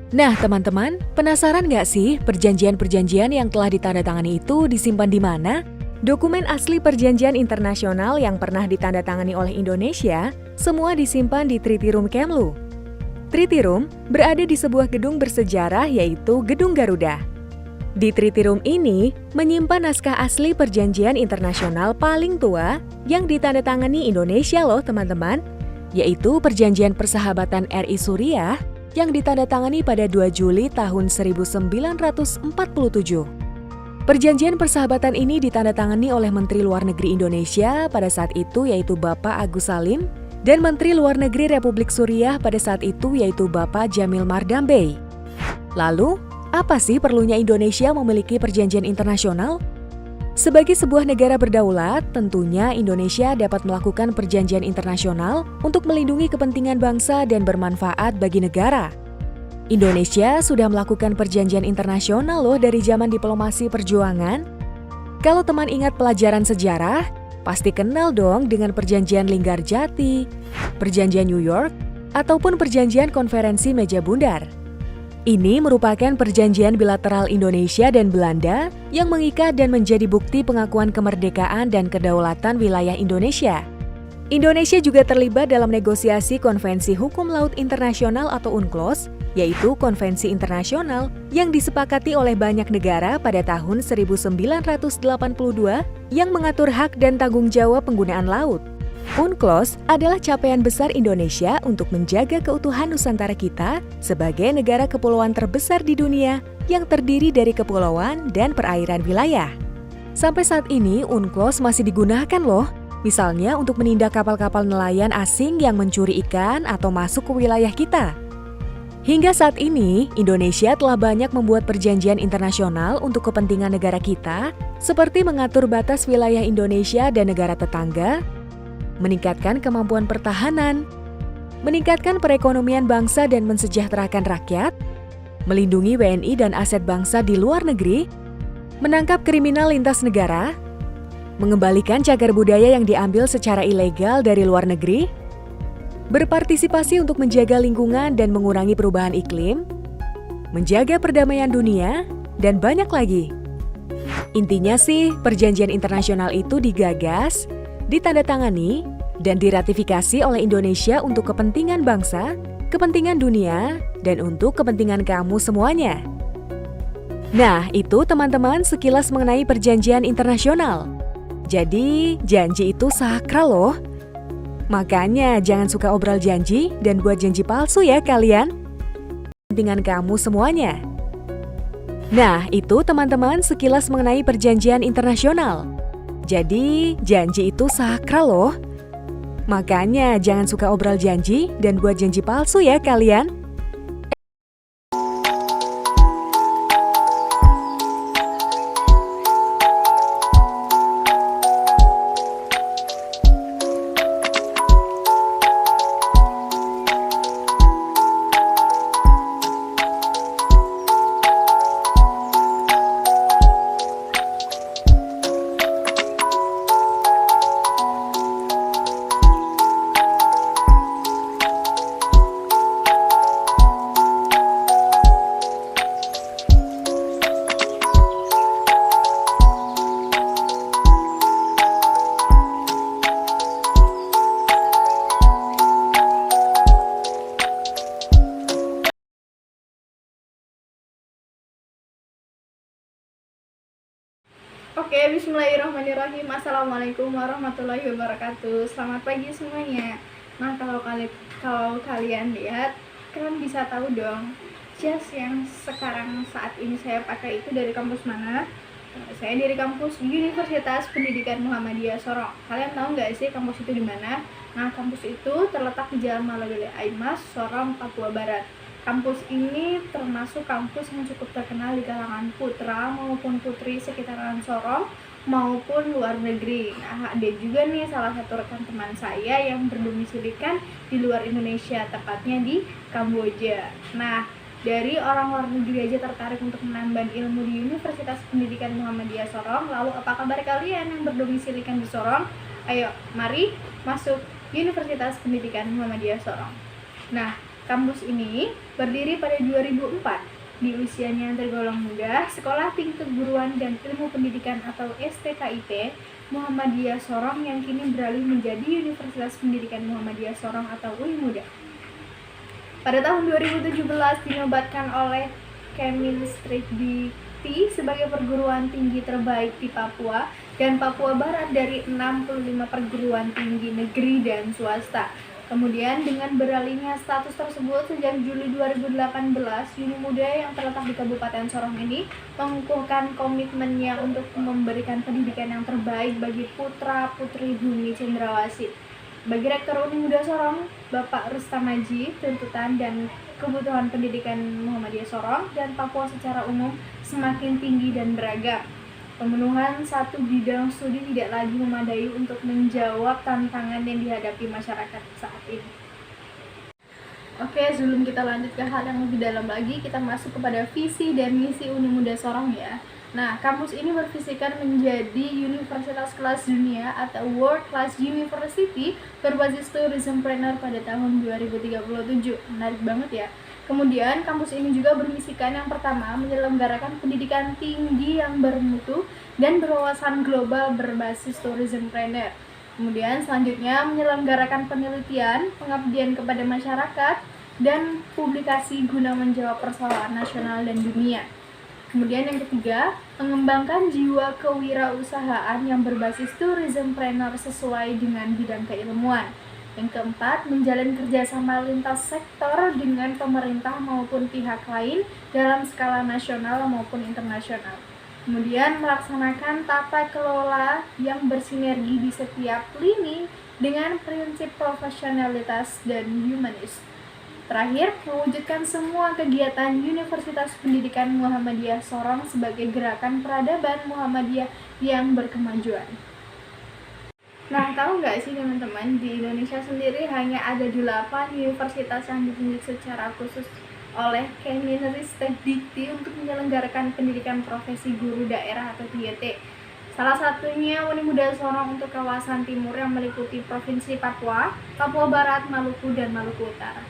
Nah teman-teman, penasaran nggak sih perjanjian-perjanjian yang telah ditandatangani itu disimpan di mana? Dokumen asli perjanjian internasional yang pernah ditandatangani oleh Indonesia semua disimpan di Treaty Room Kemlu. Treaty Room berada di sebuah gedung bersejarah yaitu Gedung Garuda. Di Treaty Room ini menyimpan naskah asli perjanjian internasional paling tua yang ditandatangani Indonesia loh teman-teman, yaitu Perjanjian Persahabatan RI Suriah yang ditandatangani pada 2 Juli tahun 1947. Perjanjian persahabatan ini ditandatangani oleh Menteri Luar Negeri Indonesia pada saat itu yaitu Bapak Agus Salim dan Menteri Luar Negeri Republik Suriah pada saat itu yaitu Bapak Jamil Mardambey. Lalu, apa sih perlunya Indonesia memiliki perjanjian internasional? Sebagai sebuah negara berdaulat, tentunya Indonesia dapat melakukan perjanjian internasional untuk melindungi kepentingan bangsa dan bermanfaat bagi negara. Indonesia sudah melakukan perjanjian internasional loh dari zaman diplomasi perjuangan. Kalau teman ingat pelajaran sejarah, pasti kenal dong dengan perjanjian Linggarjati, perjanjian New York, ataupun perjanjian konferensi meja bundar. Ini merupakan perjanjian bilateral Indonesia dan Belanda yang mengikat dan menjadi bukti pengakuan kemerdekaan dan kedaulatan wilayah Indonesia. Indonesia juga terlibat dalam negosiasi Konvensi Hukum Laut Internasional atau UNCLOS, yaitu konvensi internasional yang disepakati oleh banyak negara pada tahun 1982 yang mengatur hak dan tanggung jawab penggunaan laut. UNCLOS adalah capaian besar Indonesia untuk menjaga keutuhan Nusantara kita sebagai negara kepulauan terbesar di dunia yang terdiri dari kepulauan dan perairan wilayah. Sampai saat ini UNCLOS masih digunakan loh, misalnya untuk menindak kapal-kapal nelayan asing yang mencuri ikan atau masuk ke wilayah kita. Hingga saat ini, Indonesia telah banyak membuat perjanjian internasional untuk kepentingan negara kita, seperti mengatur batas wilayah Indonesia dan negara tetangga, meningkatkan kemampuan pertahanan, meningkatkan perekonomian bangsa dan mensejahterakan rakyat, melindungi WNI dan aset bangsa di luar negeri, menangkap kriminal lintas negara, mengembalikan cagar budaya yang diambil secara ilegal dari luar negeri, berpartisipasi untuk menjaga lingkungan dan mengurangi perubahan iklim, menjaga perdamaian dunia, dan banyak lagi. Intinya sih, perjanjian internasional itu digagas, ditandatangani, dan diratifikasi oleh Indonesia untuk kepentingan bangsa, kepentingan dunia, dan untuk kepentingan kamu semuanya. Nah, itu teman-teman sekilas mengenai perjanjian internasional. Jadi, janji itu sakral loh. Makanya jangan suka obral janji dan buat janji palsu ya kalian. Kepentingan kamu semuanya. Nah, itu teman-teman sekilas mengenai perjanjian internasional. Jadi, janji itu sakral loh. Makanya jangan suka obral janji dan buat janji palsu ya kalian. Oke, bismillahirrahmanirrahim. Assalamualaikum warahmatullahi wabarakatuh. Selamat pagi semuanya. Nah, kalau kalian lihat, kalian bisa tahu dong jas yang sekarang saat ini saya pakai itu dari kampus mana? Saya dari kampus Universitas Pendidikan Muhammadiyah Sorong. Kalian tahu nggak sih kampus itu di mana? Nah, kampus itu terletak di Jalan Malabele Aimas, Sorong, Papua Barat. Kampus ini termasuk kampus yang cukup terkenal di kalangan putra maupun putri sekitaran Sorong maupun luar negeri. Nah, ada juga nih salah satu rekan teman saya yang berdomisilikan di luar Indonesia, tepatnya di Kamboja. Nah, dari orang luar negeri aja tertarik untuk menambah ilmu di Universitas Pendidikan Muhammadiyah Sorong. Lalu apa kabar kalian yang berdomisilikan di Sorong? Ayo, mari masuk Universitas Pendidikan Muhammadiyah Sorong. Nah, kampus ini berdiri pada 2004. Di usianya yang tergolong muda, Sekolah Tinggi Keguruan dan Ilmu Pendidikan atau STKIP Muhammadiyah Sorong yang kini beralih menjadi Universitas Pendidikan Muhammadiyah Sorong atau UI Muda. Pada tahun 2017 dinobatkan oleh Kemendikti sebagai perguruan tinggi terbaik di Papua dan Papua Barat dari 65 perguruan tinggi negeri dan swasta. Kemudian dengan beralihnya status tersebut sejak Juli 2018, Uni Muda yang terletak di Kabupaten Sorong ini mengukuhkan komitmennya untuk memberikan pendidikan yang terbaik bagi putra-putri bumi Cendrawasih. Bagi Rektor Uni Muda Sorong, Bapak Rustam Haji, tuntutan dan kebutuhan pendidikan Muhammadiyah Sorong dan Papua secara umum semakin tinggi dan beragam. Pemenuhan satu bidang studi tidak lagi memadai untuk menjawab tantangan yang dihadapi masyarakat saat ini. Oke, sebelum kita lanjut ke hal yang lebih dalam lagi, kita masuk kepada visi dan misi Uni Muda Sorong ya. Nah, kampus ini bervisikan menjadi universitas kelas dunia atau World Class University berbasis tourismpreneur pada tahun 2037. Menarik banget ya. Kemudian, kampus ini juga bermisikan yang pertama menyelenggarakan pendidikan tinggi yang bermutu dan berwawasan global berbasis tourismpreneur. Kemudian, selanjutnya menyelenggarakan penelitian, pengabdian kepada masyarakat, dan publikasi guna menjawab persoalan nasional dan dunia. Kemudian yang ketiga, mengembangkan jiwa kewirausahaan yang berbasis tourismpreneur sesuai dengan bidang keilmuan. Yang keempat, menjalin kerjasama lintas sektor dengan pemerintah maupun pihak lain dalam skala nasional maupun internasional. Kemudian melaksanakan tata kelola yang bersinergi di setiap lini dengan prinsip profesionalitas dan humanis. Terakhir, mewujudkan semua kegiatan Universitas Pendidikan Muhammadiyah Sorong sebagai gerakan peradaban Muhammadiyah yang berkemajuan. Nah, tahu nggak sih teman-teman, di Indonesia sendiri hanya ada 8 universitas yang ditunjuk secara khusus oleh Kemendikti untuk menyelenggarakan pendidikan profesi guru daerah atau TYT. Salah satunya Uni Muda Sorong untuk kawasan timur yang meliputi Provinsi Papua, Papua Barat, Maluku, dan Maluku Utara.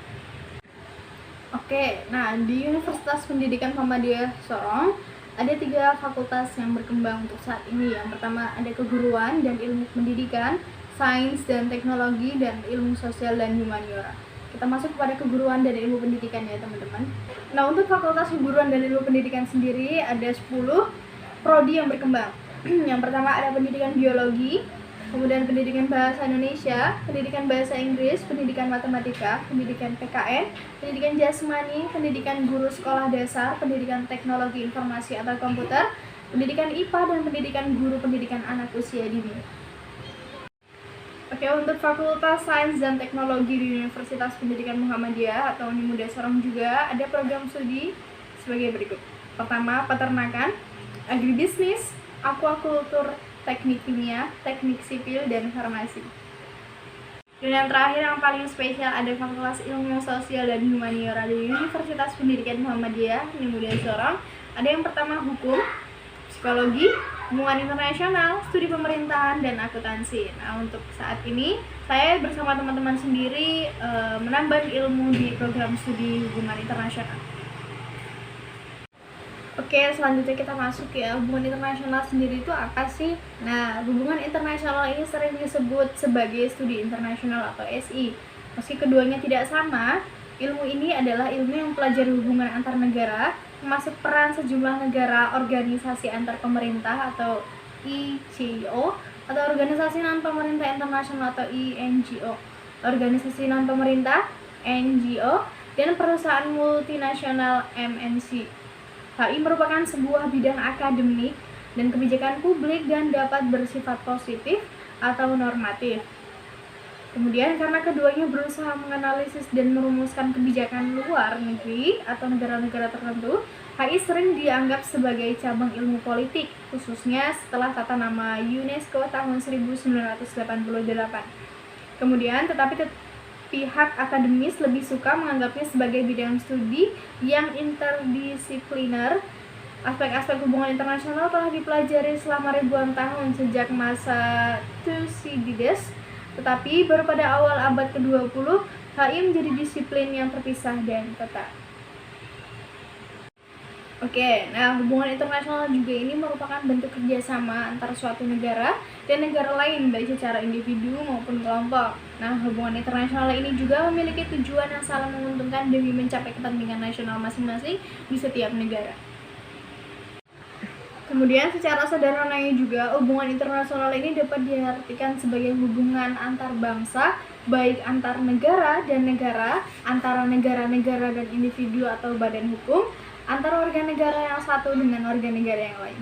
Oke, nah di Universitas Pendidikan Muhammadiyah Sorong ada 3 fakultas yang berkembang untuk saat ini. Yang pertama ada keguruan dan ilmu pendidikan, sains dan teknologi, dan ilmu sosial dan humaniora. Kita masuk kepada keguruan dan ilmu pendidikan ya teman-teman. Nah, untuk fakultas keguruan dan ilmu pendidikan sendiri ada 10 prodi yang berkembang. Yang pertama ada pendidikan biologi, kemudian pendidikan bahasa Indonesia, pendidikan bahasa Inggris, pendidikan matematika, pendidikan PKN, pendidikan jasmani, pendidikan guru sekolah dasar, pendidikan teknologi informasi atau komputer, pendidikan IPA, dan pendidikan guru pendidikan anak usia dini. Oke, untuk Fakultas Sains dan Teknologi di Universitas Pendidikan Muhammadiyah atau Uni Muda Sorong juga ada program studi sebagai berikut. Pertama, peternakan, agribisnis, aquakultur, teknik kimia, teknik sipil, dan farmasi. Dan yang terakhir yang paling spesial ada Fakultas Ilmu Sosial dan Humaniora di Universitas Pendidikan Muhammadiyah Uni Muda Sorong. Ada yang pertama hukum, psikologi, hubungan internasional, studi pemerintahan, dan akuntansi. Nah, untuk saat ini saya bersama teman-teman sendiri menambah ilmu di program studi hubungan internasional. Oke, selanjutnya kita masuk ya. Hubungan internasional sendiri itu apa sih? Nah, hubungan internasional ini sering disebut sebagai studi internasional atau SI. Meski keduanya tidak sama, ilmu ini adalah ilmu yang mempelajari hubungan antar negara, termasuk peran sejumlah negara, organisasi antar pemerintah atau ICO, atau organisasi non-pemerintah internasional atau INGO, organisasi non-pemerintah NGO, dan perusahaan multinasional MNC. Hal ini merupakan sebuah bidang akademik dan kebijakan publik dan dapat bersifat positif atau normatif. Kemudian karena keduanya berusaha menganalisis dan merumuskan kebijakan luar negeri atau negara-negara tertentu, HI sering dianggap sebagai cabang ilmu politik, khususnya setelah tata nama UNESCO tahun 1988. Kemudian, pihak akademis lebih suka menganggapnya sebagai bidang studi yang interdisipliner. Aspek-aspek hubungan internasional telah dipelajari selama ribuan tahun sejak masa Thucydides, tetapi baru pada awal abad ke-20, HI menjadi disiplin yang terpisah dan tetap. Oke, nah hubungan internasional juga ini merupakan bentuk kerjasama antara suatu negara dan negara lain, baik secara individu maupun kelompok. Nah, hubungan internasional ini juga memiliki tujuan yang saling menguntungkan demi mencapai kepentingan nasional masing-masing di setiap negara. Kemudian secara sederhananya juga, hubungan internasional ini dapat diartikan sebagai hubungan antar bangsa, baik antar negara dan negara, antara negara-negara dan individu atau badan hukum, antara warga negara yang satu dengan warga negara yang lain.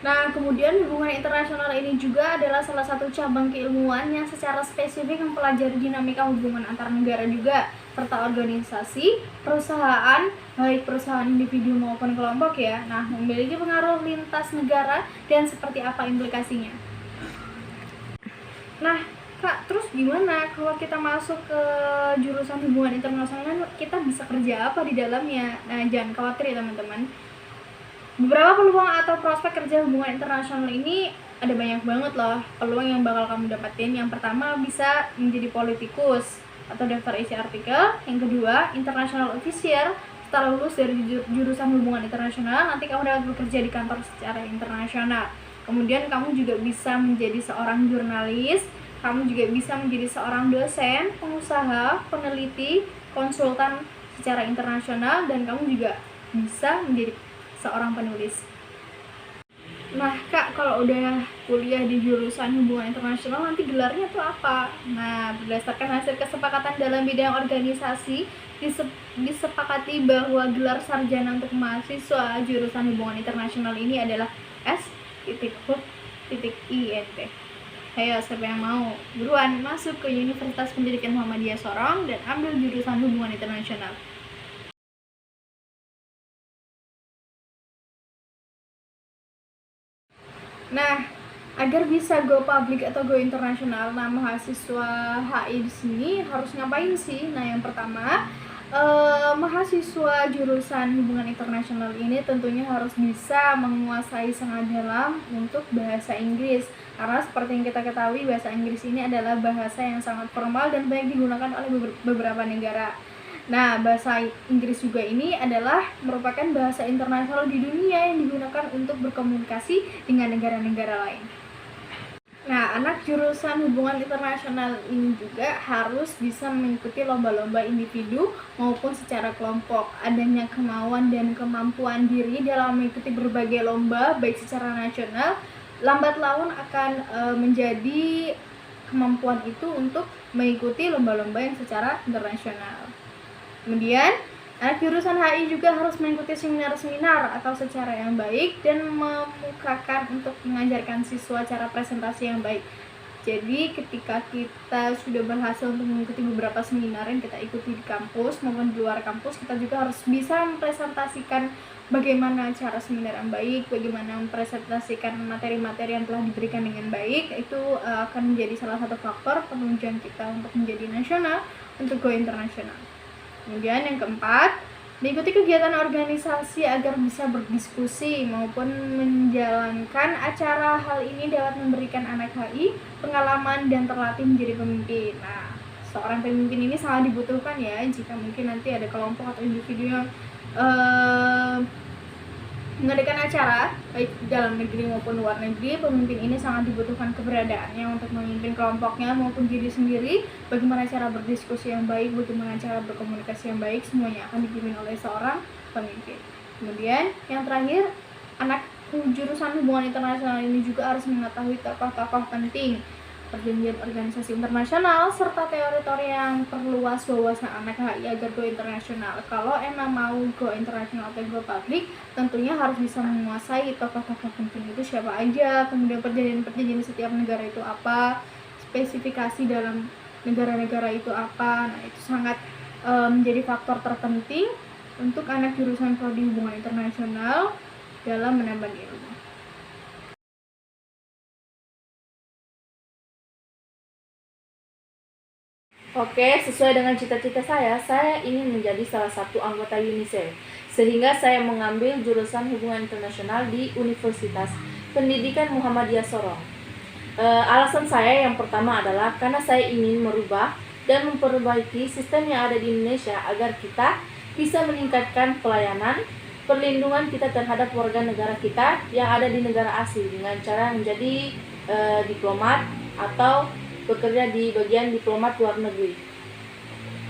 Nah, kemudian hubungan internasional ini juga adalah salah satu cabang keilmuan yang secara spesifik mempelajari dinamika hubungan antar negara juga, serta organisasi, perusahaan, baik perusahaan individu maupun kelompok ya. Nah, memiliki pengaruh lintas negara dan seperti apa implikasinya. Nah, Kak, terus gimana kalau kita masuk ke jurusan hubungan internasional, kita bisa kerja apa di dalamnya? Nah, jangan khawatir ya teman-teman. Beberapa peluang atau prospek kerja hubungan internasional ini ada banyak banget loh peluang yang bakal kamu dapetin. Yang pertama, bisa menjadi politikus atau daftar isi artikel. Yang kedua, international officer. Setelah lulus dari jurusan hubungan internasional, nanti kamu dapat bekerja di kantor secara internasional. Kemudian kamu juga bisa menjadi seorang jurnalis. Kamu juga bisa menjadi seorang dosen, pengusaha, peneliti, konsultan secara internasional, dan kamu juga bisa menjadi seorang penulis. Nah, Kak, kalau udah kuliah di jurusan hubungan internasional, nanti gelarnya tuh apa? Nah, berdasarkan hasil kesepakatan dalam bidang organisasi, disepakati bahwa gelar sarjana untuk mahasiswa jurusan hubungan internasional ini adalah S.Hub.INT. Ayo, siapa yang mau? Buruan masuk ke Universitas Pendidikan Muhammadiyah Sorong dan ambil jurusan hubungan internasional. Nah, agar bisa go public atau go internasional, nah mahasiswa HI di sini harus ngapain sih? Nah, yang pertama, mahasiswa jurusan hubungan internasional ini tentunya harus bisa menguasai sangat dalam untuk bahasa Inggris, karena seperti yang kita ketahui, bahasa Inggris ini adalah bahasa yang sangat formal dan banyak digunakan oleh beberapa negara. Nah, bahasa Inggris juga ini adalah merupakan bahasa internasional di dunia yang digunakan untuk berkomunikasi dengan negara-negara lain. Nah, anak jurusan hubungan internasional ini juga harus bisa mengikuti lomba-lomba individu maupun secara kelompok. Adanya kemauan dan kemampuan diri dalam mengikuti berbagai lomba, baik secara nasional, lambat laun akan menjadi kemampuan itu untuk mengikuti lomba-lomba yang secara internasional. Kemudian, anak jurusan HI juga harus mengikuti seminar-seminar atau secara yang baik dan memukakan untuk mengajarkan siswa cara presentasi yang baik. Jadi, ketika kita sudah berhasil untuk mengikuti beberapa seminar yang kita ikuti di kampus maupun di luar kampus, kita juga harus bisa mempresentasikan bagaimana cara seminar yang baik, bagaimana mempresentasikan materi-materi yang telah diberikan dengan baik. Itu akan menjadi salah satu faktor penunjang kita untuk menjadi nasional, untuk go internasional. Kemudian yang keempat, mengikuti kegiatan organisasi agar bisa berdiskusi maupun menjalankan acara. Hal ini dapat memberikan anak HI pengalaman dan terlatih menjadi pemimpin. Nah, seorang pemimpin ini sangat dibutuhkan ya, jika mungkin nanti ada kelompok atau individu yang mengadakan acara baik dalam negeri maupun luar negeri. Pemimpin ini sangat dibutuhkan keberadaannya untuk memimpin kelompoknya maupun diri sendiri. Bagaimana cara berdiskusi yang baik, bagaimana cara berkomunikasi yang baik, semuanya akan dipimpin oleh seorang pemimpin. Kemudian yang terakhir, anak jurusan hubungan internasional ini juga harus mengetahui tokoh-tokoh penting, perjanjian organisasi internasional, serta teori-teori yang perluas wawasan anak HI agar go internasional. Kalau emang mau go internasional atau go public, tentunya harus bisa menguasai tokoh-tokoh penting itu siapa aja, kemudian perjanjian-perjanjian setiap negara itu apa, spesifikasi dalam negara-negara itu apa. Nah, itu sangat menjadi faktor terpenting untuk anak jurusan Prodi Hubungan Internasional dalam menambah ilmu. Oke, sesuai dengan cita-cita saya ingin menjadi salah satu anggota UNICEF. Sehingga saya mengambil jurusan hubungan internasional di Universitas Pendidikan Muhammadiyah Sorong. Alasan saya yang pertama adalah karena saya ingin merubah dan memperbaiki sistem yang ada di Indonesia agar kita bisa meningkatkan pelayanan, perlindungan kita terhadap warga negara kita yang ada di negara asing dengan cara menjadi diplomat atau bekerja di bagian diplomat luar negeri.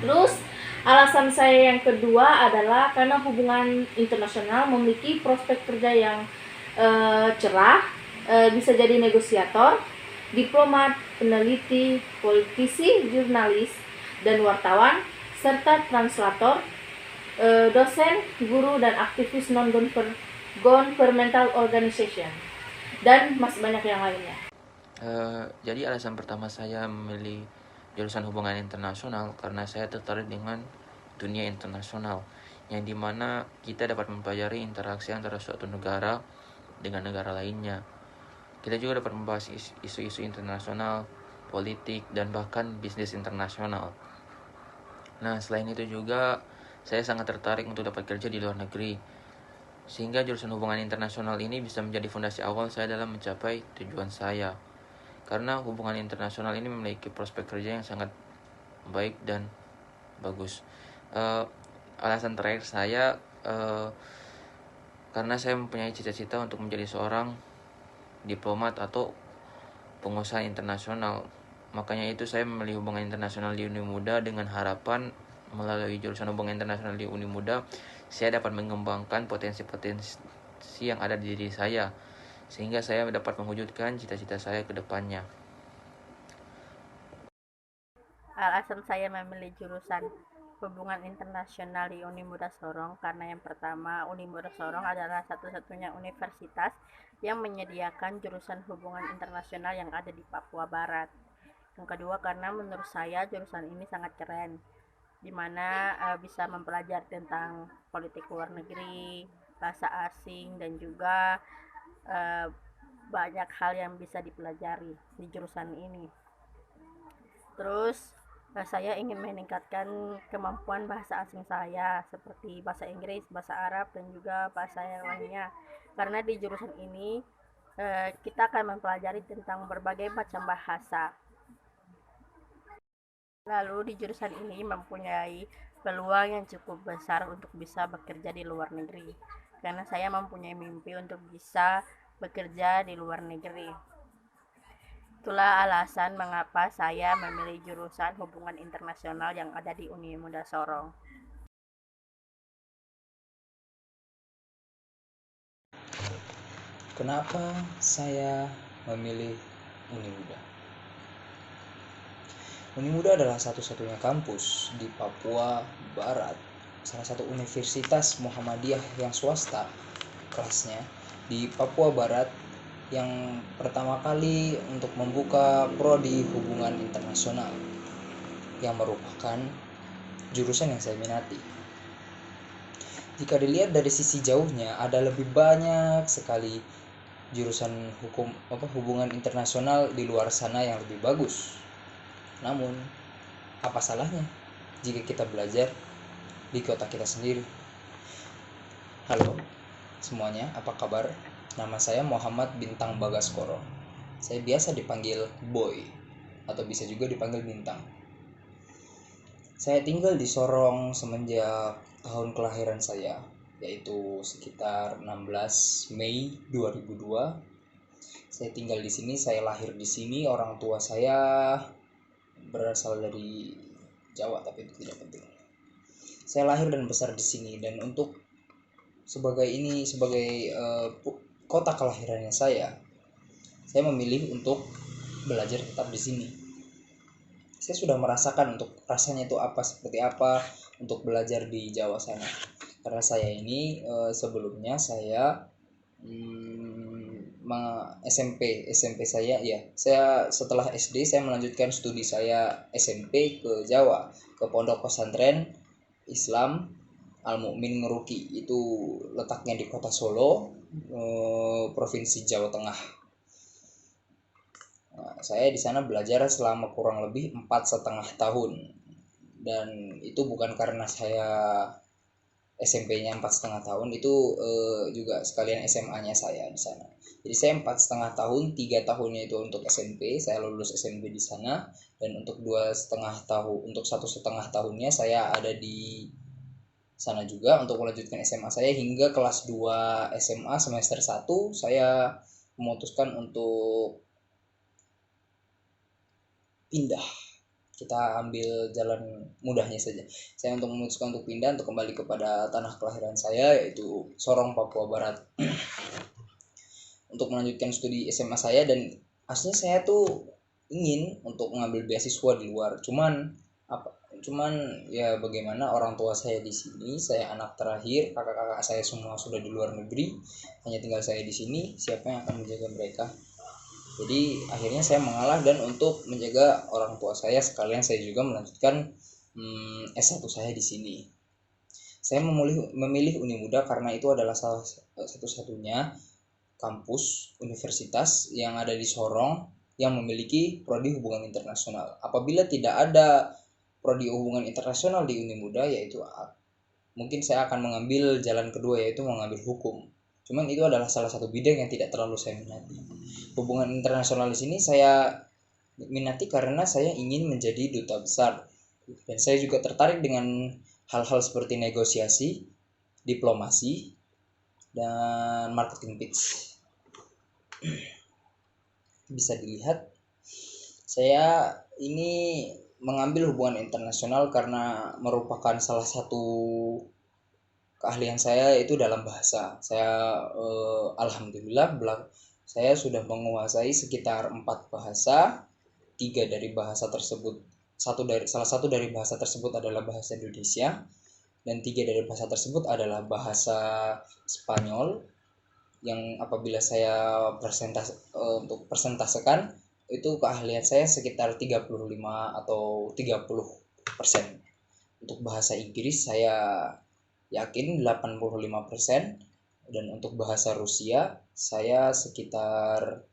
Terus alasan saya yang kedua adalah karena hubungan internasional memiliki prospek kerja yang cerah, bisa jadi negosiator, diplomat, peneliti, politisi, jurnalis, dan wartawan, serta translator, dosen, guru, dan aktivis non-governmental organization, dan masih banyak yang lainnya. Jadi alasan pertama saya memilih jurusan hubungan internasional karena saya tertarik dengan dunia internasional, yang dimana kita dapat mempelajari interaksi antara suatu negara dengan negara lainnya. Kita juga dapat membahas isu-isu internasional, politik, dan bahkan bisnis internasional. Nah, selain itu juga saya sangat tertarik untuk dapat kerja di luar negeri, sehingga jurusan hubungan internasional ini bisa menjadi fondasi awal saya dalam mencapai tujuan saya. Karena hubungan internasional ini memiliki prospek kerja yang sangat baik dan bagus. Alasan terakhir saya karena saya mempunyai cita-cita untuk menjadi seorang diplomat atau pengusaha internasional. Makanya itu saya memilih hubungan internasional di Unimuda dengan harapan melalui jurusan hubungan internasional di Unimuda saya dapat mengembangkan potensi-potensi yang ada di diri saya, sehingga saya dapat mewujudkan cita-cita saya ke depannya. Alasan saya memilih jurusan hubungan internasional di Unimuda Sorong karena yang pertama, Unimuda Sorong adalah satu-satunya universitas yang menyediakan jurusan hubungan internasional yang ada di Papua Barat. Yang kedua, karena menurut saya jurusan ini sangat keren, di mana bisa mempelajari tentang politik luar negeri, bahasa asing, dan juga banyak hal yang bisa dipelajari di jurusan ini. Terus saya ingin meningkatkan kemampuan bahasa asing saya seperti bahasa Inggris, bahasa Arab, dan juga bahasa yang lainnya. Karena di jurusan ini kita akan mempelajari tentang berbagai macam bahasa. Lalu di jurusan ini mempunyai peluang yang cukup besar untuk bisa bekerja di luar negeri. Karena saya mempunyai mimpi untuk bisa bekerja di luar negeri. Itulah alasan mengapa saya memilih jurusan hubungan internasional yang ada di Unimuda Sorong. Kenapa saya memilih Unimuda? Unimuda adalah satu-satunya kampus di Papua Barat, salah satu universitas Muhammadiyah yang swasta kelasnya di Papua Barat yang pertama kali untuk membuka prodi hubungan internasional yang merupakan jurusan yang saya minati. Jika dilihat dari sisi jauhnya, ada lebih banyak sekali jurusan hubungan internasional di luar sana yang lebih bagus. Namun, apa salahnya jika kita belajar di kota kita sendiri? Halo semuanya, apa kabar? Nama saya Muhammad Bintang Bagaskoro. Saya biasa dipanggil Boy atau bisa juga dipanggil Bintang. Saya tinggal di Sorong semenjak tahun kelahiran saya, yaitu sekitar 16 Mei 2002. Saya tinggal di sini, saya lahir di sini. Orang tua saya berasal dari Jawa, tapi itu tidak penting. Saya lahir dan besar di sini, dan untuk sebagai kota kelahirannya saya memilih untuk belajar tetap di sini. Saya sudah merasakan untuk rasanya itu seperti apa untuk belajar di Jawa sana. Karena saya ini sebelumnya saya SMP saya setelah SD saya melanjutkan studi saya SMP ke Jawa, ke Pondok Pesantren Islam Al Mukmin Ngeruki, itu letaknya di kota Solo, Provinsi Jawa Tengah. Nah, saya di sana belajar selama kurang lebih 4,5 tahun, dan itu bukan karena saya SMP-nya 4,5 tahun, itu juga sekalian SMA-nya saya di sana. Jadi saya 4,5 tahun, 3 tahunnya itu untuk SMP, saya lulus SMP di sana, dan untuk 2,5 tahun, untuk 1,5 tahunnya saya ada di sana juga untuk melanjutkan SMA saya hingga kelas 2 SMA semester 1 saya memutuskan untuk pindah. Kita ambil jalan mudahnya saja. Saya memutuskan untuk pindah, untuk kembali kepada tanah kelahiran saya, yaitu Sorong, Papua Barat, untuk melanjutkan studi SMA saya. Dan aslinya saya tuh ingin untuk mengambil beasiswa di luar, cuman ya bagaimana, orang tua saya di sini, saya anak terakhir, kakak-kakak saya semua sudah di luar negeri, hanya tinggal saya di sini, siapa yang akan menjaga mereka? Jadi akhirnya saya mengalah, dan untuk menjaga orang tua saya sekalian saya juga melanjutkan S1 saya di sini. Saya memilih Unimuda karena itu adalah salah satu-satunya kampus universitas yang ada di Sorong yang memiliki prodi hubungan internasional. Apabila tidak ada prodi hubungan internasional di Unimuda, yaitu mungkin saya akan mengambil jalan kedua, yaitu mengambil hukum. Cuman itu adalah salah satu bidang yang tidak terlalu saya minati. Hubungan internasional di sini saya minati karena saya ingin menjadi duta besar, dan saya juga tertarik dengan hal-hal seperti negosiasi, diplomasi, dan marketing pitch. Bisa dilihat saya ini mengambil hubungan internasional karena merupakan salah satu keahlian saya itu dalam bahasa. Saya alhamdulillah saya sudah menguasai sekitar 4 bahasa. 3 dari bahasa tersebut, salah satu dari bahasa tersebut adalah bahasa Indonesia, dan 3 dari bahasa tersebut adalah bahasa Spanyol, yang apabila saya untuk persentasekan, itu keahlian saya sekitar 35 atau 30%. Untuk bahasa Inggris saya yakin 85%, dan untuk bahasa Rusia saya sekitar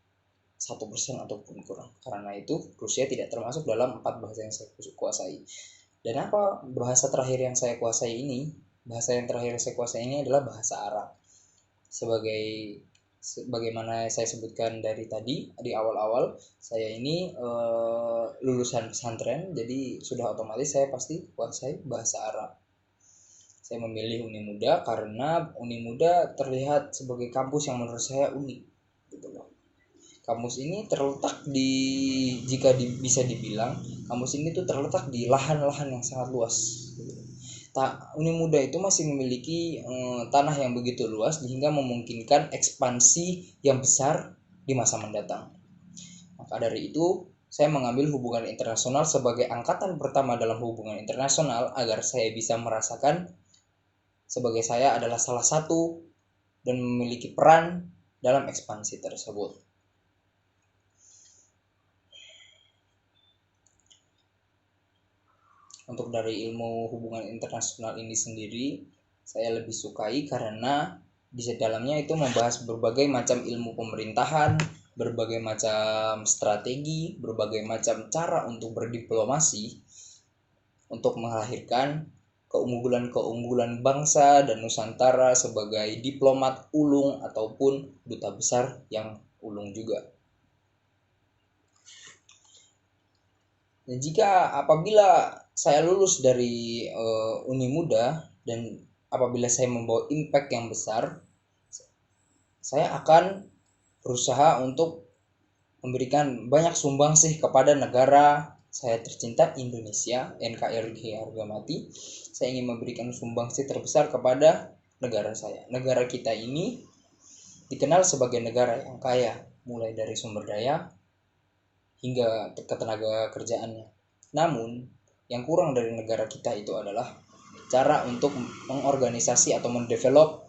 1% ataupun kurang. Karena itu Rusia tidak termasuk dalam 4 bahasa yang saya kuasai. Dan apa bahasa terakhir yang saya kuasai ini? Bahasa yang terakhir yang saya kuasai ini adalah bahasa Arab. Sebagaimana saya sebutkan dari tadi di awal-awal, saya ini lulusan pesantren, jadi sudah otomatis saya pasti kuasai bahasa Arab. Saya memilih Unimuda karena Unimuda terlihat sebagai kampus yang menurut saya unik, gitu loh. Kampus ini terletak bisa dibilang kampus ini tuh terletak di lahan-lahan yang sangat luas, gitu. Unimuda itu masih memiliki tanah yang begitu luas hingga memungkinkan ekspansi yang besar di masa mendatang. Maka dari itu saya mengambil hubungan internasional sebagai angkatan pertama dalam hubungan internasional, agar saya bisa merasakan sebagai saya adalah salah satu dan memiliki peran dalam ekspansi tersebut. Untuk dari ilmu hubungan internasional ini sendiri saya lebih sukai karena di dalamnya itu membahas berbagai macam ilmu pemerintahan, berbagai macam strategi, berbagai macam cara untuk berdiplomasi, untuk melahirkan keunggulan-keunggulan bangsa dan Nusantara sebagai diplomat ulung ataupun duta besar yang ulung juga. Dan apabila saya lulus dari Unimuda dan apabila saya membawa impact yang besar, saya akan berusaha untuk memberikan banyak sumbangsih kepada negara saya tercinta Indonesia, NKRI harga mati. Saya ingin memberikan sumbangsih terbesar kepada negara saya. Negara kita ini dikenal sebagai negara yang kaya, mulai dari sumber daya hingga ketenaga kerjaannya. Namun, yang kurang dari negara kita itu adalah cara untuk mengorganisasi atau mendevelop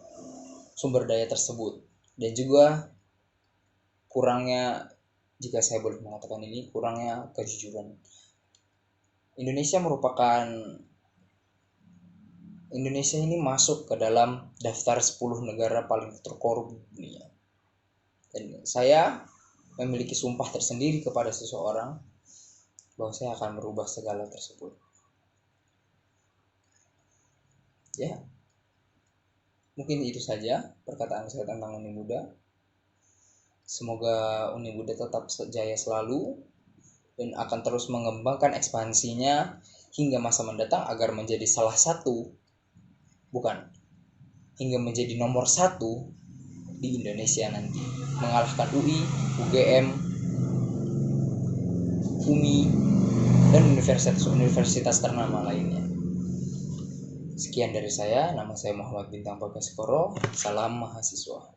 sumber daya tersebut. Dan juga kurangnya, jika saya boleh mengatakan ini, kurangnya kejujuran. Indonesia merupakan Indonesia ini masuk ke dalam daftar 10 negara paling terkorup di dunia. Dan saya memiliki sumpah tersendiri kepada seseorang bahwa saya akan merubah segala tersebut. Ya, mungkin itu saja perkataan saya tentang Uni Muda. Semoga Uni Muda tetap jaya selalu dan akan terus mengembangkan ekspansinya hingga masa mendatang agar menjadi hingga menjadi nomor 1 di Indonesia nanti, mengalahkan UI, UGM, UMI, dan universitas ternama lainnya. Sekian dari saya, nama saya Muhammad Bintang Bagaskoro, salam mahasiswa.